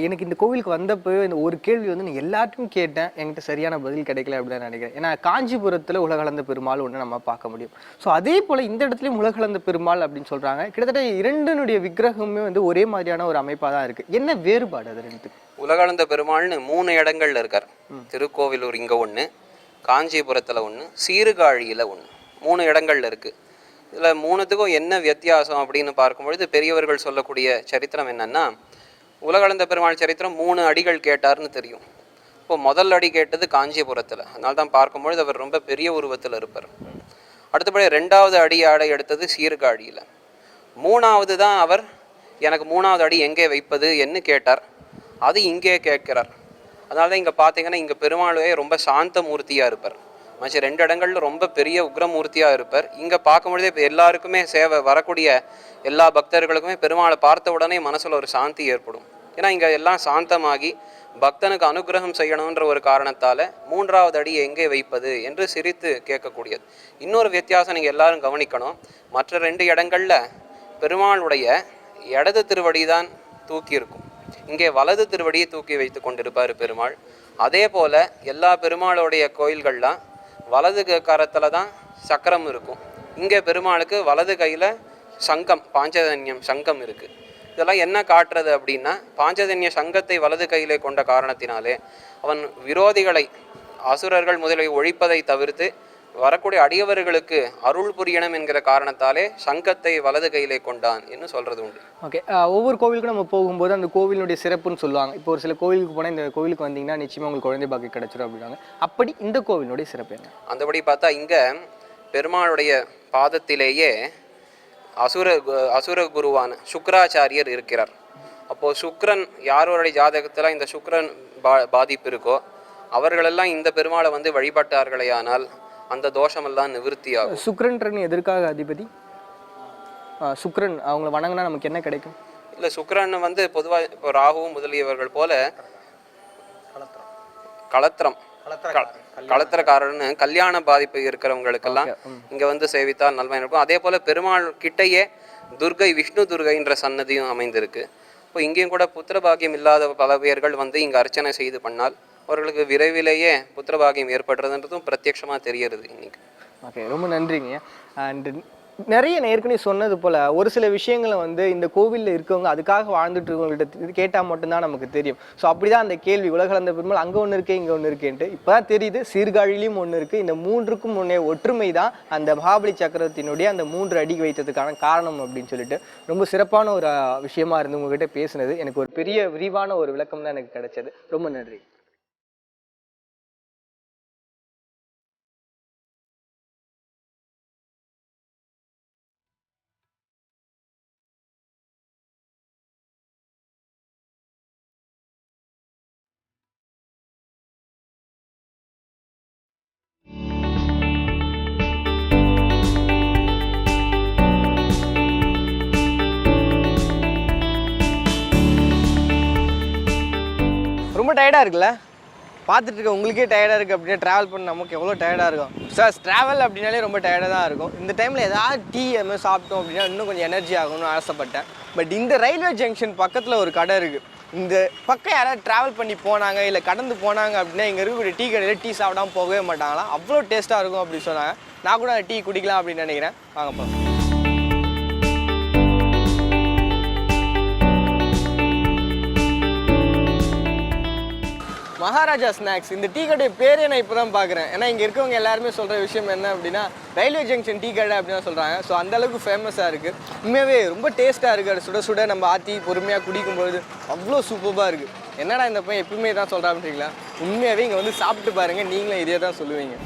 எனக்கு இந்த கோவிலுக்கு வந்தப்போ இந்த ஒரு கேள்வி வந்து நான் எல்லாத்தையும் கேட்டேன், என்கிட்ட சரியான பதில் கிடைக்கல அப்படின்னு நினைக்கிறேன். ஏன்னா காஞ்சிபுரத்தில் உலகளந்த பெருமாள் ஒன்று நம்ம பார்க்க முடியும். ஸோ அதே போல் இந்த இடத்துலையும் உலகளந்த பெருமாள் அப்படின்னு சொல்கிறாங்க. கிட்டத்தட்ட 2னுடைய விக்கிரகமே வந்து ஒரே மாதிரியான ஒரு அமைப்பாக தான் இருக்குது. என்ன வேறுபாடு அது ரெண்டுக்கு? உலகளந்த பெருமாள்னு 3 இடங்கள்ல இருக்கார். திருக்கோவிலூர் இங்கே ஒன்று, காஞ்சிபுரத்தில் ஒன்று, சீர்காழியில் ஒன்று, 3 இடங்கள்ல இருக்குது. இதில் 3த்துக்கும் என்ன வித்தியாசம் அப்படின்னு பார்க்கும்பொழுது பெரியவர்கள் சொல்லக்கூடிய சரித்திரம் என்னன்னா, உலகளந்த பெருமாள் சரித்திரம் 3 அடிகள் கேட்டார்னு தெரியும். இப்போ முதல் அடி கேட்டது காஞ்சிபுரத்தில், அதனால தான் பார்க்கும்பொழுது அவர் ரொம்ப பெரிய உருவத்தில் இருப்பார். அடுத்தபடி 2வது அடியாடை எடுத்தது சீர்காழியில். 3வது தான் அவர் எனக்கு 3வது அடி எங்கே வைப்பது என்று கேட்டார். அது இங்கே கேட்கிறார். அதனால தான் இங்கே பார்த்தீங்கன்னா இங்கே பெருமாளே ரொம்ப சாந்த மூர்த்தியாக இருப்பார். மற்ற 2 இடங்கள்ல ரொம்ப பெரிய உக்ரமூர்த்தியாக இருப்பார். இங்கே பார்க்கும்பொழுதே இப்போ எல்லாருக்குமே வரக்கூடிய எல்லா பக்தர்களுக்குமே பெருமாளை பார்த்த உடனே மனசில் ஒரு சாந்தி ஏற்படும். ஏன்னா இங்கே எல்லாம் சாந்தமாகி பக்தனுக்கு அனுகிரகம் செய்யணுன்ற ஒரு காரணத்தால் 3வது அடி எங்கே வைப்பது என்று சிரித்து கேட்கக்கூடியது. இன்னொரு வித்தியாசம் நீங்கள் எல்லாரும் கவனிக்கணும். மற்ற 2 இடங்களில் பெருமாளுடைய இடது திருவடி தான் தூக்கி இருக்கும், இங்கே வலது திருவடியை தூக்கி வைத்து கொண்டிருப்பார் பெருமாள். அதே போல் எல்லா பெருமாளுடைய கோயில்கள்லாம் வலது கரத்தில் தான் சக்கரம் இருக்கும். இங்கே பெருமாளுக்கு வலது கையில் சங்கம், பாஞ்சஜன்யம் சங்கம் இருக்குது. இதெல்லாம் என்ன காட்டுறது அப்படின்னா, பாஞ்சஜன்ய சங்கத்தை வலது கையிலே கொண்ட காரணத்தினாலே அவன் விரோதிகளை, அசுரர்கள் முதலிய ஒழிப்பதை தவிர்த்து வரக்கூடிய அடியவர்களுக்கு அருள் புரியணும் என்கிற காரணத்தாலே சங்கத்தை வலது கையிலே கொண்டான் என்று சொல்றது உண்டு. ஓகே, ஒவ்வொரு கோவிலுக்கும் நம்ம போகும்போது அந்த கோவிலுடைய சிறப்புன்னு சொல்லுவாங்க. இப்போ ஒரு சில கோவிலுக்கு போனால் இந்த கோவிலுக்கு வந்தீங்கன்னா நிச்சயமாக உங்களுக்கு குழந்தை பாக்கி கிடைச்சிடும் அப்படின்னாங்க. அப்படி இந்த கோவிலுடைய சிறப்பு என்ன? அந்தபடி பார்த்தா இங்கே பெருமாளுடைய பாதத்திலேயே அசுர குருவான சுக்ராச்சாரியர் இருக்கிறார். அப்போது சுக்ரன் யாரோடைய ஜாதகத்தில் இந்த சுக்ரன் பாதிப்பு இருக்கோ அவர்களெல்லாம் இந்த பெருமாளை வந்து வழிபட்டார்களே ஆனால் அந்த தோஷமெல்லாம் நிவர்த்தி ஆகும். சுக்ரன் எதற்காக அதிபதி? சுக்ரன் அவங்களை வணங்கினா நமக்கு என்ன கிடைக்கும்? இல்லை, சுக்ரன் வந்து பொதுவாக இப்போ ராகுவும் முதலியவர்கள் போல களத்திரக்காரன்னு கல்யாண பாதிப்பு இருக்கிறவங்களுக்கெல்லாம் இங்க வந்து சேவித்தால் நன்மை இருக்கும். அதே போல பெருமாள் கிட்டையே துர்கை, விஷ்ணு துர்கைன்ற சன்னதியும் அமைந்திருக்கு. இப்போ இங்கேயும் கூட புத்திரபாகியம் இல்லாத பல பேர்கள் வந்து இங்க அர்ச்சனை செய்து பண்ணால் அவர்களுக்கு விரைவிலேயே புத்திரபாகியம் ஏற்படுறதுன்றதும் பிரத்யட்சமாக தெரியறது இன்னைக்கு. ஓகே, ரொம்ப நன்றிங்க. அண்ட் நிறைய ஏற்கனவே சொன்னது போல் ஒரு சில விஷயங்களை வந்து இந்த கோவிலில் இருக்கவங்க அதுக்காக வாழ்ந்துட்டு இருக்கவங்கள்ட்ட கேட்டால் மட்டும்தான் நமக்கு தெரியும். ஸோ அப்படி தான் அந்த கேள்வி, உலகளந்த பெருமாள் அங்கே ஒன்று இருக்கே இங்கே ஒன்று இருக்கேன்ட்டு இப்போ தான் தெரியுது. சீர்காழிலையும் ஒன்று இருக்குது. இந்த மூன்றுக்கும் முன்னே ஒற்றுமை தான் அந்த மகாபலி சக்கரத்தினுடைய அந்த 3 அடி வைத்ததுக்கான காரணம் அப்படின்னு சொல்லிட்டு ரொம்ப சிறப்பான ஒரு விஷயமா இருந்து உங்ககிட்ட பேசுனது எனக்கு ஒரு பெரிய விரிவான ஒரு விளக்கம் தான் எனக்கு கிடைச்சது. ரொம்ப நன்றி. ரொம்ப டயர்டாக இருக்குல்ல? பார்த்துட்டு இருக்க உங்களுக்கே டயர்டாக இருக்குது அப்படின்னா ட்ராவல் பண்ண நமக்கு எவ்வளோ டயர்டாக இருக்கும். சார், ட்ராவல் அப்படின்னாலே ரொம்ப டயர்டாக தான் இருக்கும். இந்த டைமில் ஏதாவது டீ அது மாதிரி சாப்பிட்டோம் அப்படின்னா இன்னும் கொஞ்சம் எனர்ஜி ஆகணும்னு ஆசைப்பட்டேன். பட் இந்த ரயில்வே ஜங்ஷன் பக்கத்தில் ஒரு கடை இருக்குது. இந்த பக்கம் யாராவது ட்ராவல் பண்ணி போனாங்க இல்லை கடந்து போனாங்க அப்படின்னா இங்கே இருக்கக்கூடிய டீ கடையில் டீ சாப்பிடாமல் போகவே மாட்டாங்களாம். அவ்வளோ டேஸ்ட்டாக இருக்கும் அப்படின்னு சொன்னாங்க. நான் கூட டீ குடிக்கலாம் அப்படின்னு நினைக்கிறேன். வாங்க போகலாம். மகாராஜா ஸ்நாக்ஸ், இந்த டீ கடை பேரே நான் இப்போ தான் பார்க்குறேன். ஏன்னா இங்கே இருக்கவங்க எல்லாருமே சொல்கிற விஷயம் என்ன அப்படின்னா ரயில்வே ஜங்ஷன் டீ கடை அப்படின்னு தான் சொல்கிறாங்க. ஸோ அந்தளவுக்கு ஃபேமஸாக இருக்குது. உண்மையாகவே ரொம்ப டேஸ்ட்டாக இருக்குது. சுட சுட நம்ம ஆற்றி பொறுமையாக குடிக்கும்பொழுது அவ்வளோ சூப்பராக இருக்குது. என்னடா இந்த பையன் எப்பவுமே தான் சொல்கிறா அப்படிங்களா? உண்மையாகவே இங்கே வந்து சாப்பிட்டு பாருங்கள், நீங்களும் இதே தான் சொல்லுவீங்க.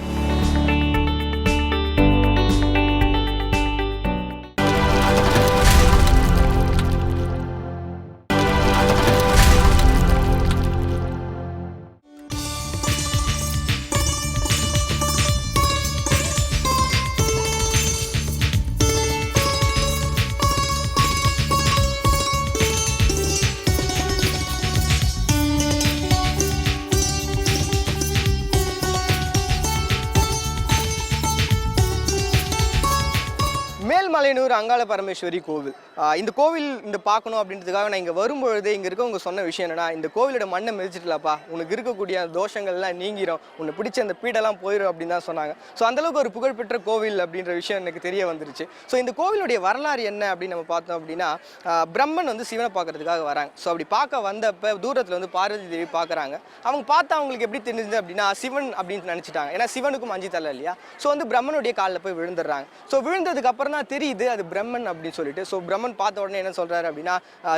மேல்மலையனூர் அங்காள பரமேஸ்வரி கோவில். இந்த கோவில் இந்த பார்க்கணும் அப்படின்றதுக்காக நான் இங்கே வரும்பொழுது இங்கே இருக்கவங்க சொன்ன விஷயம் என்னன்னா, இந்த கோவிலோட மண்ணை மிதிச்சிட்டலாப்பா, உனக்கு இருக்கக்கூடிய தோஷங்கள்லாம் நீங்கிரும், உன்னை பிடிச்ச அந்த பீடெல்லாம் போயிடும் அப்படின்னு தான் சொன்னாங்க. ஸோ அந்தளவுக்கு ஒரு புகழ்பெற்ற கோவில் அப்படின்ற விஷயம் எனக்கு தெரிய வந்துருச்சு. ஸோ இந்த கோவிலுடைய வரலாறு என்ன அப்படின்னு நம்ம பார்த்தோம் அப்படின்னா, பிரம்மன் வந்து சிவனை பார்க்கறதுக்காக வராங்க. ஸோ அப்படி பார்க்க வந்தப்போ தூரத்தில் வந்து பார்வதி தேவி பார்க்குறாங்க. அவங்க பார்த்தா அவங்களுக்கு எப்படி தெரிஞ்சது அப்படின்னா சிவன் அப்படின்னு நினச்சிட்டாங்க. ஏன்னா சிவனுக்கும் 5 தலை இல்லையா? ஸோ வந்து பிரம்மனுடைய காலில் போய் விழுந்துடுறாங்க. ஸோ விழுந்ததுக்கு அப்புறம் தான் தெரியுது அது பிரம்மன் அப்படின்னு சொல்லிட்டு. ஸோ பிரம்மன் பார்த்த உடனே என்ன சொல்றாரு அப்படின்னா,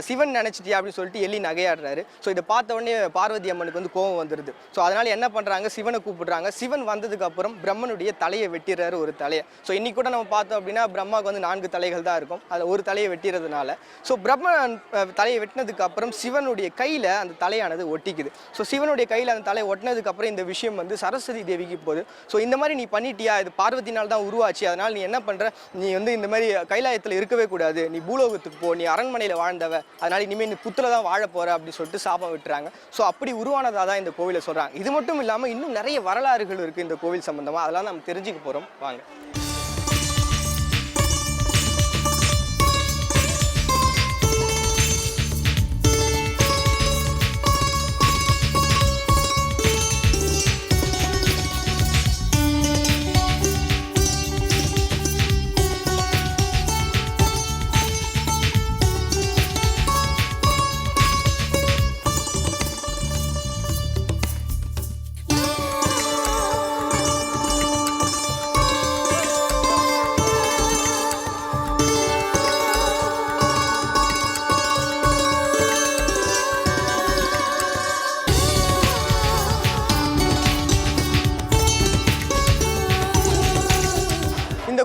சிவன் நினைச்சிட்டியா அப்படின்னு சொல்லிட்டு எள்ளி நகையாடுறாரு. ஸோ இதை பார்த்த உடனே பார்வதி அம்மனுக்கு வந்து கோபம் வந்துடுது. ஸோ அதனால என்ன பண்றாங்க, சிவனை கூப்பிடுறாங்க. சிவன் வந்ததுக்கு அப்புறம் பிரம்மனுடைய தலையை வெட்டிடுறாரு, ஒரு தலையை. ஸோ இன்னைக்கு கூட நம்ம பார்த்தோம் அப்படின்னா பிரம்மாவுக்கு வந்து 4 தலைகள் தான் இருக்கும். அதில் ஒரு தலையை வெட்டிறதுனால ஸோ பிரம்மன் தலையை வெட்டினதுக்கு அப்புறம் சிவனுடைய கையில அந்த தலையானது ஒட்டிக்குது. ஸோ சிவனுடைய கையில் அந்த தலையை ஒட்டினதுக்கு அப்புறம் இந்த விஷயம் வந்து சரஸ்வதி தேவிக்கு போகுது. ஸோ இந்த மாதிரி நீ பண்ணிட்டியா, இது பார்வதினால் தான் உருவாச்சு, அதனால நீ என்ன பண்ற, நீ வந்து இந்த மாதிரி கைலாயத்தில் இருக்கவே கூடாது, நீ பூலோகத்துக்கு போ, நீ அரண்மனையில் வாழ்ந்தவ, அதனால இனிமேல் நீ புத்துல தான் வாழ போற அப்படின்னு சொல்லிட்டு சாபம் விட்டுறாங்க. ஸோ அப்படி உருவானதாக தான் இந்த கோவிலை சொல்றாங்க. இது மட்டும் இல்லாமல் இன்னும் நிறைய வரலாறுகள் இருக்கு இந்த கோவில் சம்பந்தமா. அதெல்லாம் நம்ம தெரிஞ்சுக்க போறோம், வாங்க.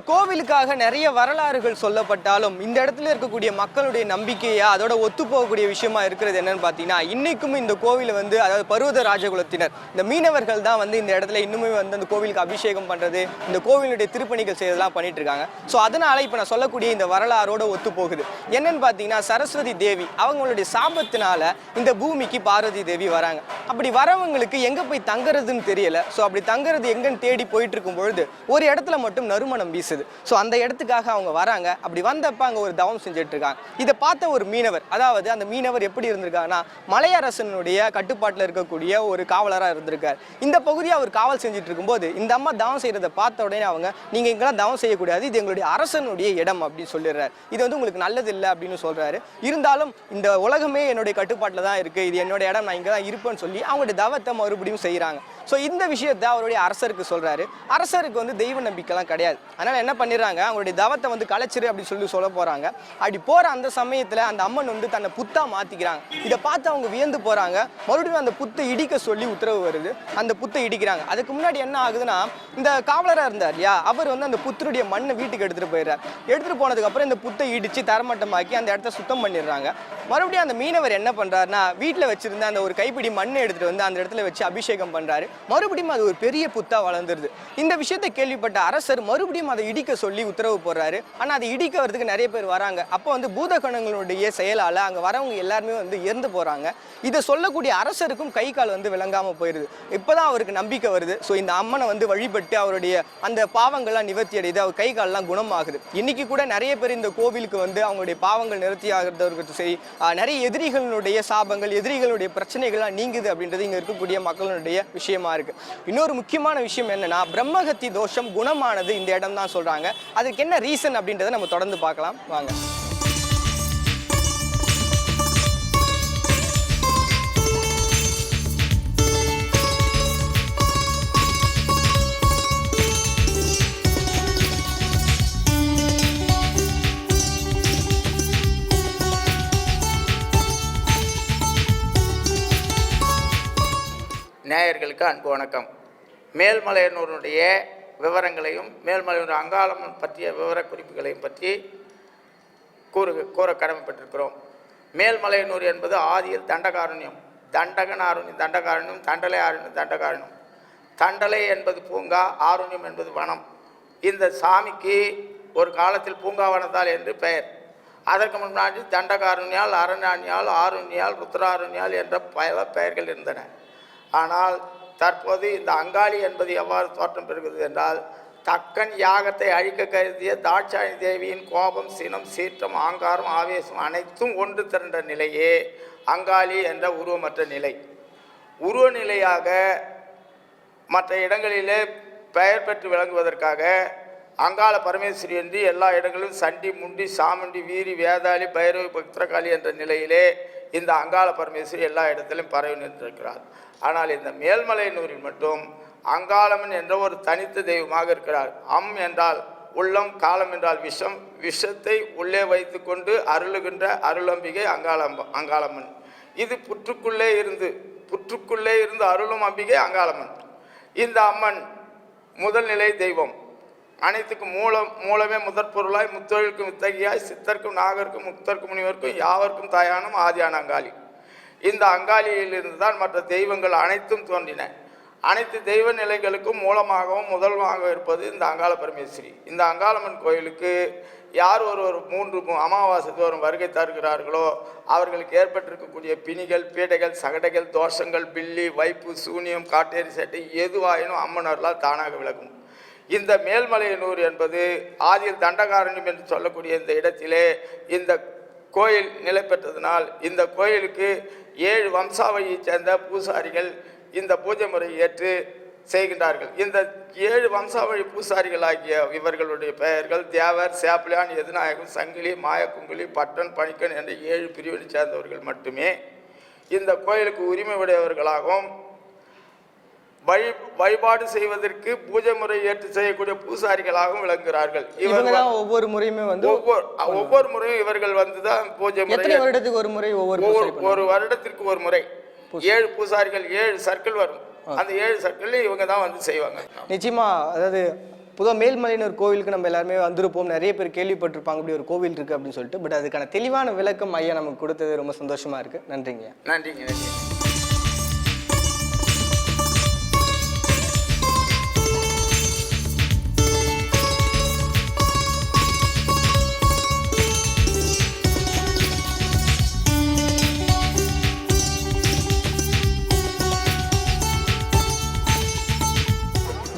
கோவிலுக்காக நிறைய வரலாறுகள் சொல்லப்பட்டாலும் இந்த இடத்துல இருக்கக்கூடிய மக்களுடைய நம்பிக்கையா அதோட ஒத்து போகக்கூடிய விஷயமா இருக்கிறது என்னன்னு பார்த்தீங்கன்னா, இன்னைக்கும் இந்த கோவிலை வந்து அதாவது பர்வத ராஜகுலத்தினர் இந்த மீனவர்கள் தான் வந்து இந்த இடத்துல இன்னுமே வந்து அந்த கோவிலுக்கு அபிஷேகம் பண்றது, இந்த கோவிலுடைய திருப்பணிகள் செய்யறதெல்லாம் பண்ணிட்டு இருக்காங்க. ஸோ அதனால இப்போ நான் சொல்லக்கூடிய இந்த வரலாறோட ஒத்து போகுது. என்னன்னு பார்த்தீங்கன்னா, சரஸ்வதி தேவி அவங்களுடைய சாபத்தினால இந்த பூமிக்கு பார்வதி தேவி வராங்க. அப்படி வரவங்களுக்கு எங்க போய் தங்குறதுன்னு தெரியல. ஸோ அப்படி தங்குறது எங்கன்னு தேடி போயிட்டு இருக்கும் பொழுது ஒரு இடத்துல மட்டும் நறுமணம் வீசுது. ஸோ அந்த இடத்துக்காக அவங்க வராங்க. அப்படி வந்தப்ப அங்கே ஒரு தவம் செஞ்சுட்டு இருக்காங்க. இதை பார்த்த ஒரு மீனவர், அதாவது அந்த மீனவர் எப்படி இருந்திருக்காங்கன்னா, மலையரசனுடைய கட்டுப்பாட்டில் இருக்கக்கூடிய ஒரு காவலராக இருந்திருக்கார். இந்த பகுதியை அவர் காவல் செஞ்சுட்டு இருக்கும்போது இந்த அம்மா தவம் செய்யறதை பார்த்த உடனே அவங்க, நீங்க இங்கெல்லாம் தவம் செய்யக்கூடாது, இது எங்களுடைய அரசனுடைய இடம் அப்படின்னு சொல்லிடுறாரு. இது வந்து உங்களுக்கு நல்லது இல்லை அப்படின்னு சொல்றாரு. இருந்தாலும் இந்த உலகமே என்னுடைய கட்டுப்பாட்டில் தான் இருக்கு, இது என்னோட இடம், நான் இங்கே தான் இருப்பேன்னு சொல்லி அவங்களுடைய தவத்தை மறுபடியும் செய்யறாங்க. ஸோ இந்த விஷயத்தை அவருடைய அரசருக்கு சொல்றாரு. அரசருக்கு வந்து தெய்வ நம்பிக்கைலாம் கிடையாது. அதனால என்ன பண்ணிடுறாங்க, அவங்களுடைய தவத்தை வந்து கலைச்சிரு அப்படின்னு சொல்ல போறாங்க. அப்படி போற அந்த சமயத்துல அந்த அம்மன் வந்து தன்னை புத்தா மாத்திக்கிறாங்க. இதை பார்த்து அவங்க வியந்து போறாங்க. மறுபடியும் அந்த புத்தை இடிக்க சொல்லி உத்தரவு வருது. அந்த புத்தை இடிக்கிறாங்க. அதுக்கு முன்னாடி என்ன ஆகுதுன்னா, இந்த காவலராக இருந்தார் இல்லையா, அவர் வந்து அந்த புத்தருடைய மண்ணை வீட்டுக்கு எடுத்துட்டு போயிடுறாரு. எடுத்துட்டு போனதுக்கு அப்புறம் இந்த புத்தை இடிச்சு தரமட்டமாக்கி அந்த இடத்த சுத்தம் பண்ணிடுறாங்க. மறுபடியும் அந்த மீனவர் என்ன பண்றாருன்னா, வீட்டில் வச்சிருந்த அந்த ஒரு கைப்பிடி மண்ணை எடுத்துட்டு வந்து அந்த இடத்துல வச்சு அபிஷேகம் பண்றாரு. மறுபடியும் அது ஒரு பெரிய புத்தா வளர்ந்துருது. இந்த விஷயத்தை கேள்விப்பட்ட அரசர் மறுபடியும் அதை இடிக்க சொல்லி உத்தரவு போடுறாரு. ஆனால் அதை இடிக்க வரதுக்கு நிறைய பேர் வராங்க. அப்போ வந்து பூதகணங்களுடைய செயலால் அங்கே வரவங்க எல்லாருமே வந்து இறந்து போறாங்க. இதை சொல்லக்கூடிய அரசருக்கும் கை கால் வந்து விளங்காம போயிருது. இப்போதான் அவருக்கு நம்பிக்கை வருது. ஸோ இந்த அம்மனை வந்து வழிபட்டு அவருடைய அந்த பாவங்கள்லாம் நிவர்த்தி அடையுது. அவர் கை கால்லாம் குணமாகுது. இன்னைக்கு கூட நிறைய பேர் இந்த கோவிலுக்கு வந்து அவங்களுடைய பாவங்கள் நிவர்த்தி ஆகிறதற்கு சரி, நிறைய எதிரிகளுடைய சாபங்கள், எதிரிகளுடைய பிரச்சனைகள்லாம் நீங்குது அப்படின்றது இங்கே இருக்கக்கூடிய மக்களுடைய விஷயமா இருக்கு. இன்னொரு முக்கியமான விஷயம் என்னன்னா, பிரம்மஹத்தி தோஷம் குணமானது இந்த இடம் தான் சொல்றாங்க. அதுக்கு என்ன ரீசன் அப்படின்றத நம்ம தொடர்ந்து பார்க்கலாம் வாங்க. நேயர்களுக்கு அன்பு வணக்கம். மேல்மலையனூருடைய விவரங்களையும் மேல்மலையனூர் அங்காளம்மன் பற்றிய விவரக்குறிப்புகளையும் பற்றி கூற கடமைப்பட்டிருக்கிறோம். மேல்மலையனூர் என்பது ஆதியில் தண்டகாரண்யம், தண்டகாரண்யம், தண்டலை ஆரண்யம், தண்டகாரண்யம். தண்டலை என்பது பூங்கா, ஆருண்யம் என்பது வனம். இந்த சாமிக்கு ஒரு காலத்தில் பூங்காவனத்தால் என்று பெயர். அதற்கு முன்னாடி தண்டகாரண்யால், அரண்யால், ஆருண்யால், ருத்ராருண்யால் என்ற பல பெயர்கள் இருந்தன. ஆனால் தற்போது இந்த அங்காளி என்பது எவ்வாறு தோற்றம் பெறுகிறது என்றால், தக்கன் யாகத்தை அழிக்க கருதிய தாட்சாயணி தேவியின் கோபம், சினம், சீற்றம், ஆங்காரம், ஆவேசம் அனைத்தும் ஒன்று திரண்ட நிலையே அங்காளி என்ற உருவமற்ற நிலை. உருவ நிலையாக மற்ற இடங்களிலே பெயர் பெற்று விளங்குவதற்காக அங்காள பரமேஸ்வரி என்று எல்லா இடங்களிலும் சண்டி, முண்டி, சாமுண்டி, வீரி, வேதாளி, பைரவி, பக்திரகாளி என்ற நிலையிலே இந்த அங்காள பரமேஸ்வரி எல்லா இடத்திலும் பரவி நின்றிருக்கிறார். ஆனால் இந்த மேல்மலையனூரில் மட்டும் அங்காளம்மன் என்ற ஒரு தனித்த தெய்வமாக இருக்கிறார். அம் என்றால் உள்ளம், காலம் என்றால் விஷம், விஷத்தை உள்ளே வைத்து கொண்டு அருளுகின்ற அருளம்பிகை அங்காளம்மன். இது புற்றுக்குள்ளே இருந்து அருளும் அம்பிகை அங்காளம்மன். இந்த அம்மன் முதல் நிலை தெய்வம். அனைத்துக்கும் மூலமே முதற் பொருளாய், முத்தொழிலுக்கும் வித்தகியாய், சித்தர்க்கும் நாகருக்கும் முக்தர்க்கும் முனிவருக்கும் யாவருக்கும் தாயானும் ஆதியான அங்காளி. இந்த அங்காளியிலிருந்து தான் மற்ற தெய்வங்கள் அனைத்தும் தோன்றின. அனைத்து தெய்வ நிலைகளுக்கும் மூலமாகவும் முதல்மாக இருப்பது இந்த அங்காள பரமேஸ்வரி. இந்த அங்காளம்மன் கோயிலுக்கு யார் ஒருவர் 3 அமாவாசை தோறும் வருகை தருகிறார்களோ அவர்களுக்கு ஏற்பட்டிருக்கக்கூடிய பிணிகள், பீடைகள், சகடைகள், தோஷங்கள், பில்லி, வைப்பு, சூனியம், காட்டேரி சேட்டை எதுவாயினும் அம்மனர்களால் தானாக விலகும். இந்த மேல்மலையனூர் என்பது ஆதியில் தண்டகாரண்யம் என்று சொல்லக்கூடிய இந்த இடத்திலே இந்த கோயில் நிலை பெற்றதனால் இந்த கோயிலுக்கு 7 வம்சாவளியைச் சேர்ந்த பூசாரிகள் இந்த பூஜை முறை ஏற்று செய்கின்றார்கள். இந்த 7 வம்சாவளி பூசாரிகள் ஆகிய இவர்களுடைய பெயர்கள் தேவர், சேப்பிலான், எதுநாயகம், சங்கிலி, மாயக்குங்குலி, பட்டன், பணிக்கன் என்ற 7 பிரிவினை சேர்ந்தவர்கள் மட்டுமே இந்த கோயிலுக்கு உரிமை உடையவர்களாகவும் வழிபாடு செய்வதற்கு பூஜை முறை ஏற்று செய்யக்கூடிய பூசாரிகளாகவும் விளங்குகிறார்கள். இவர்கள் ஒவ்வொரு முறையுமே வந்து ஒவ்வொரு முறையும் இவர்கள் வந்துதான் பூஜை முறை. வருடத்துக்கு ஒரு முறை ஒரு வருடத்திற்கு ஒரு முறை 7 பூசாரிகள் 7 சர்க்கிள் வரும். அந்த 7 சர்க்கிள் இவங்க தான் வந்து செய்வாங்க. நிச்சயமா, அதாவது பொதுவாக மேல்மலையனூர் கோவிலுக்கு நம்ம எல்லாருமே வந்திருப்போம், நிறைய பேர் கேள்விப்பட்டிருப்பாங்க இப்படி ஒரு கோவில் இருக்குது அப்படின்னு சொல்லிட்டு. பட் அதுக்கான தெளிவான விளக்கம் ஐயா நமக்கு கொடுத்தது ரொம்ப சந்தோஷமாக இருக்குது. நன்றிங்க. நன்றிங்க. நன்றி.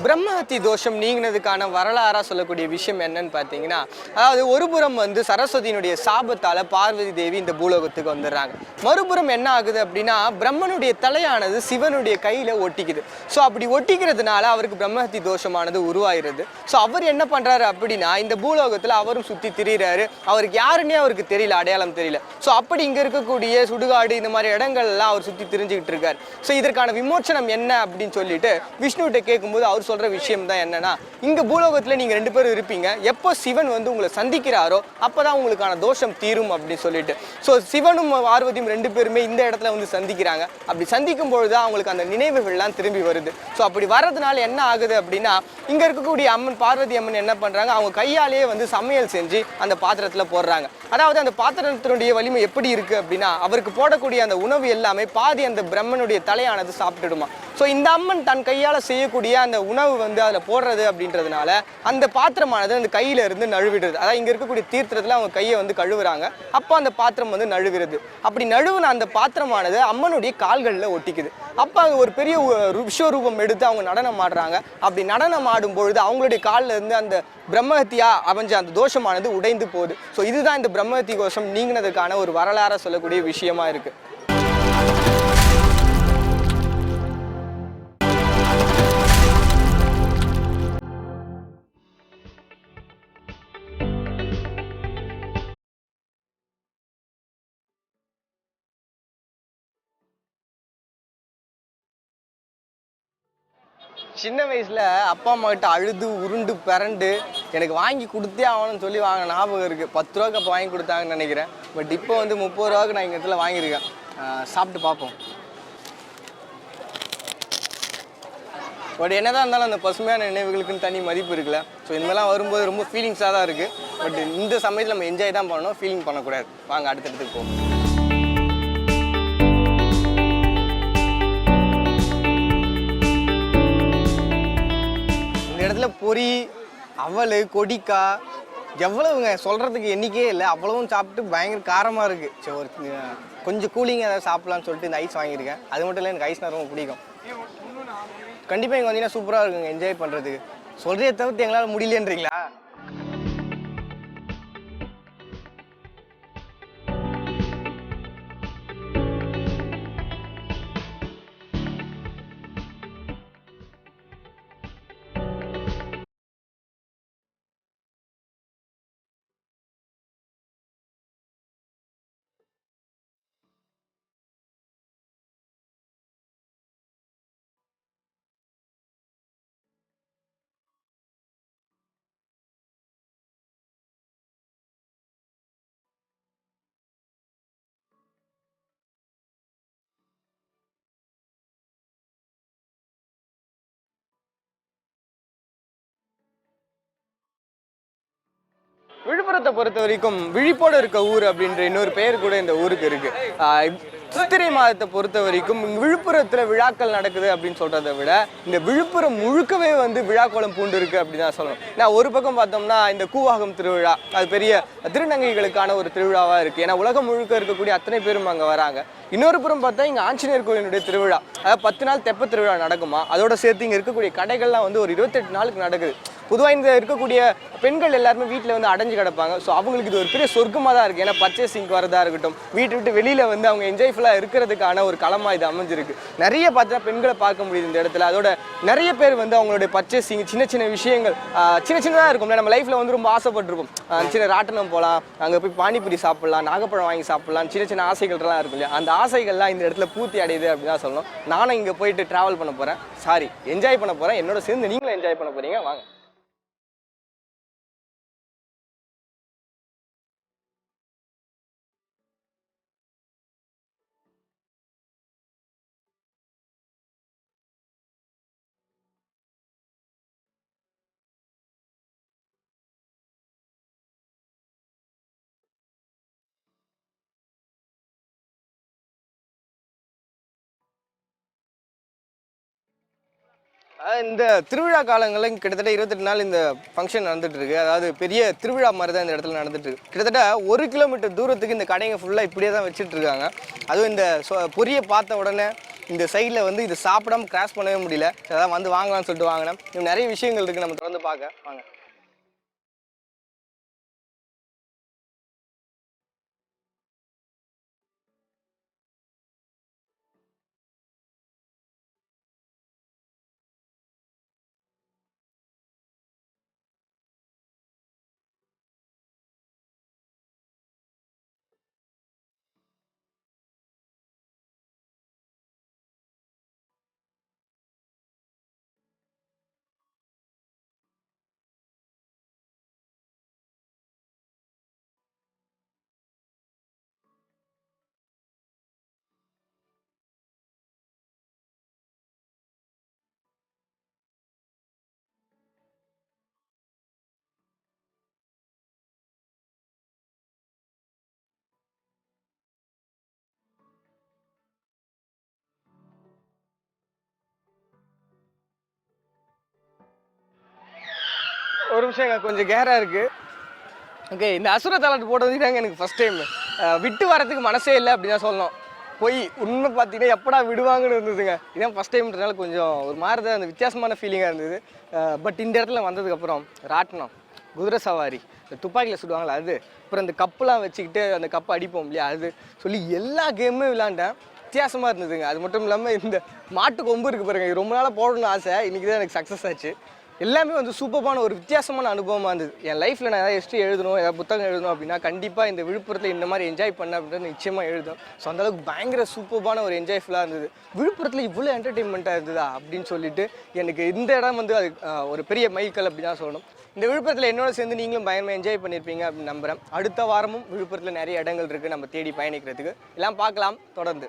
பிரம்மஹத்தி தோஷம் நீங்கினதுக்கான வரலாறாக சொல்லக்கூடிய விஷயம் என்னன்னு பார்த்தீங்கன்னா, அதாவது ஒரு புறம் வந்து சரஸ்வதியினுடைய சாபத்தால் பார்வதி தேவி இந்த பூலோகத்துக்கு வந்துடுறாங்க. மறுபுறம் என்ன ஆகுது அப்படின்னா, பிரம்மனுடைய தலையானது சிவனுடைய கையில் ஒட்டிக்குது. ஸோ அப்படி ஒட்டிக்கிறதுனால அவருக்கு பிரம்மஹத்தி தோஷமானது உருவாகிறது. ஸோ அவர் என்ன பண்ணுறாரு அப்படின்னா, இந்த பூலோகத்தில் அவரும் சுற்றி திரிகிறாரு. அவருக்கு யாருன்னே அவருக்கு தெரியல, அடையாளம் தெரியல. ஸோ அப்படி இங்கே இருக்கக்கூடிய சுடுகாடு இந்த மாதிரி இடங்கள்லாம் அவர் சுற்றி திரிஞ்சுக்கிட்டு இருக்கார். ஸோ இதற்கான விமோச்சனம் என்ன அப்படின்னு சொல்லிட்டு விஷ்ணுகிட்ட கேட்கும்போது அவர் சொல்கிற விஷயம் தான் என்னன்னா, இங்கே பூலோகத்தில் நீங்கள் 2 பேரும் இருப்பீங்க, எப்போ சிவன் வந்து உங்களை சந்திக்கிறாரோ அப்போ தான் உங்களுக்கான தோஷம் தீரும் அப்படின்னு சொல்லிட்டு. ஸோ சிவனும் பார்வதியும் 2 பேருமே இந்த இடத்துல வந்து சந்திக்கிறாங்க. அப்படி சந்திக்கும் பொழுது அவங்களுக்கு அந்த நினைவுகள்லாம் திரும்பி வருது. ஸோ அப்படி வர்றதுனால என்ன ஆகுது அப்படின்னா, இங்கே இருக்கக்கூடிய அம்மன் பார்வதி அம்மன் என்ன பண்ணுறாங்க, அவங்க கையாலேயே வந்து சமையல் செஞ்சு அந்த பாத்திரத்தில் போடுறாங்க. அதாவது அந்த பாத்திரத்தினுடைய வலிமை எப்படி இருக்குது அப்படின்னா, அவருக்கு போடக்கூடிய அந்த உணவு எல்லாமே பாதி அந்த பிரம்மனுடைய தலையானது சாப்பிட்டுடுமா. ஸோ இந்த அம்மன் தன் கையால் செய்யக்கூடிய அந்த உணவு வந்து அதில் போடுறது அப்படின்றதுனால அந்த பாத்திரமானது அந்த கையில் இருந்து நழுவிடுறது. அதாவது இங்கே இருக்கக்கூடிய தீர்த்தத்தில் அவங்க கையை வந்து கழுவுறாங்க, அப்போ அந்த பாத்திரம் வந்து நழுவுறது. அப்படி நழுவுன அந்த பாத்திரமானது அம்மனுடைய கால்களில் ஒட்டிக்குது. அப்போ அது ஒரு பெரிய விஸ்வரூபம் எடுத்து அவங்க நடனம் ஆடுறாங்க. அப்படி நடனம் ஆடும் பொழுது அவங்களுடைய காலில் இருந்து அந்த பிரம்மஹத்தியா அமைஞ்ச அந்த தோஷமானது உடைந்து போகுது. ஸோ இதுதான் இந்த பிரம்மஹத்தி தோஷம் நீங்கினதுக்கான ஒரு வரலாறாக சொல்லக்கூடிய விஷயமா இருக்குது. சின்ன வயசில் அப்பா அம்மா கிட்ட அழுது உருண்டு பிறண்டு எனக்கு வாங்கி கொடுத்தே ஆகணும்னு சொல்லி வாங்க ஞாபகம் இருக்குது. 10 ரூபாய்க்கு அப்போ வாங்கி கொடுத்தாங்கன்னு நினைக்கிறேன். பட் இப்போ வந்து 30 ரூபாய்க்கு நான் இந்த இடத்துல வாங்கியிருக்கேன். சாப்பிட்டு பார்ப்போம். பட் என்னதான் இருந்தாலும் அந்த பசுமையான நினைவுகளுக்குன்னு தனி மதிப்பு இருக்குல்ல. ஸோ இந்தமாதிரிலாம் வரும்போது ரொம்ப ஃபீலிங்ஸாக தான் இருக்குது. பட் இந்த சமயத்தில் நம்ம என்ஜாய் தான் பண்ணணும், ஃபீலிங் பண்ணக்கூடாது. வாங்க அடுத்த இடத்துக்கு போவோம். இடத்துல பொரி, அவல், கொடிக்கா எவ்வளவுங்க சொல்கிறதுக்கு எண்ணிக்கையே இல்லை. அவ்வளவும் சாப்பிட்டு பயங்கர காரமாக இருக்குது. சரி ஒரு கொஞ்சம் கூலிங் ஏதாவது சாப்பிட்லான்னு சொல்லிட்டு இந்த ஐஸ் வாங்கியிருக்கேன். அது மட்டும் இல்லை, எனக்கு ஐஸ்னால் ரொம்ப பிடிக்கும். கண்டிப்பாக இங்கே வந்தீங்கன்னா சூப்பராக இருக்குங்க என்ஜாய் பண்ணுறதுக்கு. சொல்கிறத தவிர்த்து எங்களால் முடியலன்றீங்களா? விழுப்புரத்தை பொறுத்த வரைக்கும் விழிப்போடு இருக்க ஊர் அப்படின்ற இன்னொரு பெயர் கூட இந்த ஊருக்கு இருக்குது. சித்திரை மாதத்தை பொறுத்த வரைக்கும் விழுப்புரத்தில் விழாக்கள் நடக்குது அப்படின்னு சொல்கிறத விட இந்த விழுப்புரம் முழுக்கவே வந்து விழாக்கோலம் பூண்டு இருக்குது அப்படின்னு தான் சொல்லணும். நான் ஒரு பக்கம் பார்த்தோம்னா இந்த கூவாகம் திருவிழா, அது பெரிய திருநங்கைகளுக்கான ஒரு திருவிழாவாக இருக்குது. ஏன்னா உலகம் முழுக்க இருக்கக்கூடிய அத்தனை பேரும் அங்கே வராங்க. இன்னொரு புறம் பார்த்தா இங்கே ஆஞ்சநேயர் கோயிலுடைய திருவிழா, அதாவது 10 நாள் தெப்ப திருவிழா நடக்குமா. அதோட சேர்த்து இங்கே இருக்கக்கூடிய கடைகள்லாம் வந்து ஒரு 28 நாளுக்கு நடக்குது. பொதுவாக இந்த இருக்கக்கூடிய பெண்கள் எல்லாருமே வீட்டில் வந்து அடைஞ்சு கிடப்பாங்க. ஸோ அவங்களுக்கு இது ஒரு பெரிய சொர்க்கமாக தான் இருக்குது. ஏன்னா பர்ச்சேசிங்க்கு வரதா இருக்கட்டும், வீட்டை விட்டு வெளியில் வந்து அவங்க என்ஜாய்ஃபுல்லாக இருக்கிறதுக்கான ஒரு களமாக இது அமைஞ்சிருக்கு. நிறைய பார்த்தீங்கன்னா பெண்களை பார்க்க முடியுது இந்த இடத்துல. அதோட நிறைய பேர் வந்து அவங்களுடைய பர்ச்சேசிங் சின்ன சின்ன விஷயங்கள் சின்னதாக இருக்கும்ல, நம்ம லைஃப்பில் வந்து ரொம்ப ஆசைப்பட்டிருப்போம். சின்ன ராட்டனம் போகலாம், அங்கே போய் பானிபூரி சாப்பிட்லாம், நாகப்பழம் வாங்கி சாப்பிட்லாம், சின்ன சின்ன ஆசைகள்லாம் இருக்கும் இல்லையா. அந்த ஆசைகள்லாம் இந்த இடத்துல பூர்த்தி அடையுது அப்படின்னு தான் சொல்லணும். நானும் இங்கே போயிட்டு ட்ராவல் பண்ண போகிறேன், என்ஜாய் பண்ண போகிறேன். என்னோட சேர்ந்து நீங்களும் என்ஜாய் பண்ண போகிறீங்க, வாங்க. இந்த திருவிழா காலங்களில் கிட்டத்தட்ட 28 நாள் இந்த ஃபங்க்ஷன் நடந்துட்டு இருக்கு. அதாவது பெரிய திருவிழா மாதிரி தான் இந்த இடத்துல நடந்துட்டு இருக்கு. கிட்டத்தட்ட 1 கிலோமீட்டர் தூரத்துக்கு இந்த கடைங்க ஃபுல்லாக இப்படியே தான் வச்சுட்டு இருக்காங்க. அதுவும் இந்த பொரியை பார்த்த உடனே இந்த சைடில் வந்து இதை சாப்பிடாம கிராஸ் பண்ணவே முடியல. அதான் வந்து வாங்கலாம்னு சொல்லிட்டு வாங்கினேன். இன்னும் நிறைய விஷயங்கள் இருக்குது, நம்ம தொடர்ந்து பார்க்க வாங்க. ஒரு நிமிஷம் கொஞ்சம் கேராக இருக்குது. ஓகே, இந்த அசுர தாலாட்டு போட்டது தாங்க எனக்கு ஃபஸ்ட் டைம். விட்டு வரதுக்கு மனசே இல்லை அப்படின்னு தான் சொல்லணும். போய் உண்மை பார்த்தீங்கன்னா எப்படா விடுவாங்கன்னு இருந்ததுங்க. இதான் ஃபஸ்ட் டைம்ன்றனால கொஞ்சம் ஒரு மாதிரி தான் அந்த வித்தியாசமான ஃபீலிங்காக இருந்தது. பட் இந்த இடத்துல வந்ததுக்கப்புறம் ராட்டினம், குதிரை சவாரி, இந்த துப்பாக்கியில் சுடுவாங்களா அது, அப்புறம் இந்த கப்பெலாம் வச்சுக்கிட்டு அந்த கப்பை அடிப்போம் இல்லையா அது சொல்லி எல்லா கேமுமே விளாண்டேன். வித்தியாசமாக இருந்ததுங்க. அது மட்டும் இல்லாமல் இந்த மாட்டு கொம்பு இருக்குது பாருங்க, ரொம்ப நாளாக போடணும்னு ஆசை. இன்றைக்கி தான் எனக்கு சக்ஸஸ் ஆச்சு. எல்லாமே வந்து சூப்பரான ஒரு வித்தியாசமான அனுபவமாக இருந்தது. என் லைஃப்பில் நான் ஏதாவது ஹிஸ்ட்ரி எழுதணும், ஏதாவது புத்தகம் எழுதணும் அப்படின்னா கண்டிப்பாக இந்த விழுப்புரத்தில் இந்த மாதிரி என்ஜாய் பண்ண அப்படின்றது நிச்சயமாக எழுதும். ஸோ அந்தளவுக்கு பயங்கர சூப்பரான ஒரு என்ஜாய்ஃபுல்லாக இருந்தது. விழுப்புரத்தில் இவ்வளோ என்டர்டெயின்மெண்ட்டாக இருந்ததா அப்படின்னு சொல்லிட்டு எனக்கு இந்த இடம் வந்து அது ஒரு பெரிய மைல்கல் அப்படி தான் சொல்லணும். இந்த விழுப்புரத்தில் என்னோட சேர்ந்து நீங்களும் பயங்கரமாக என்ஜாய் பண்ணியிருப்பீங்க அப்படின்னு நம்புகிறேன். அடுத்த வாரமும் விழுப்புரத்தில் நிறைய இடங்கள் இருக்குது நம்ம தேடி பயணிக்கிறதுக்கு. எல்லாம் பார்க்கலாம் தொடர்ந்து.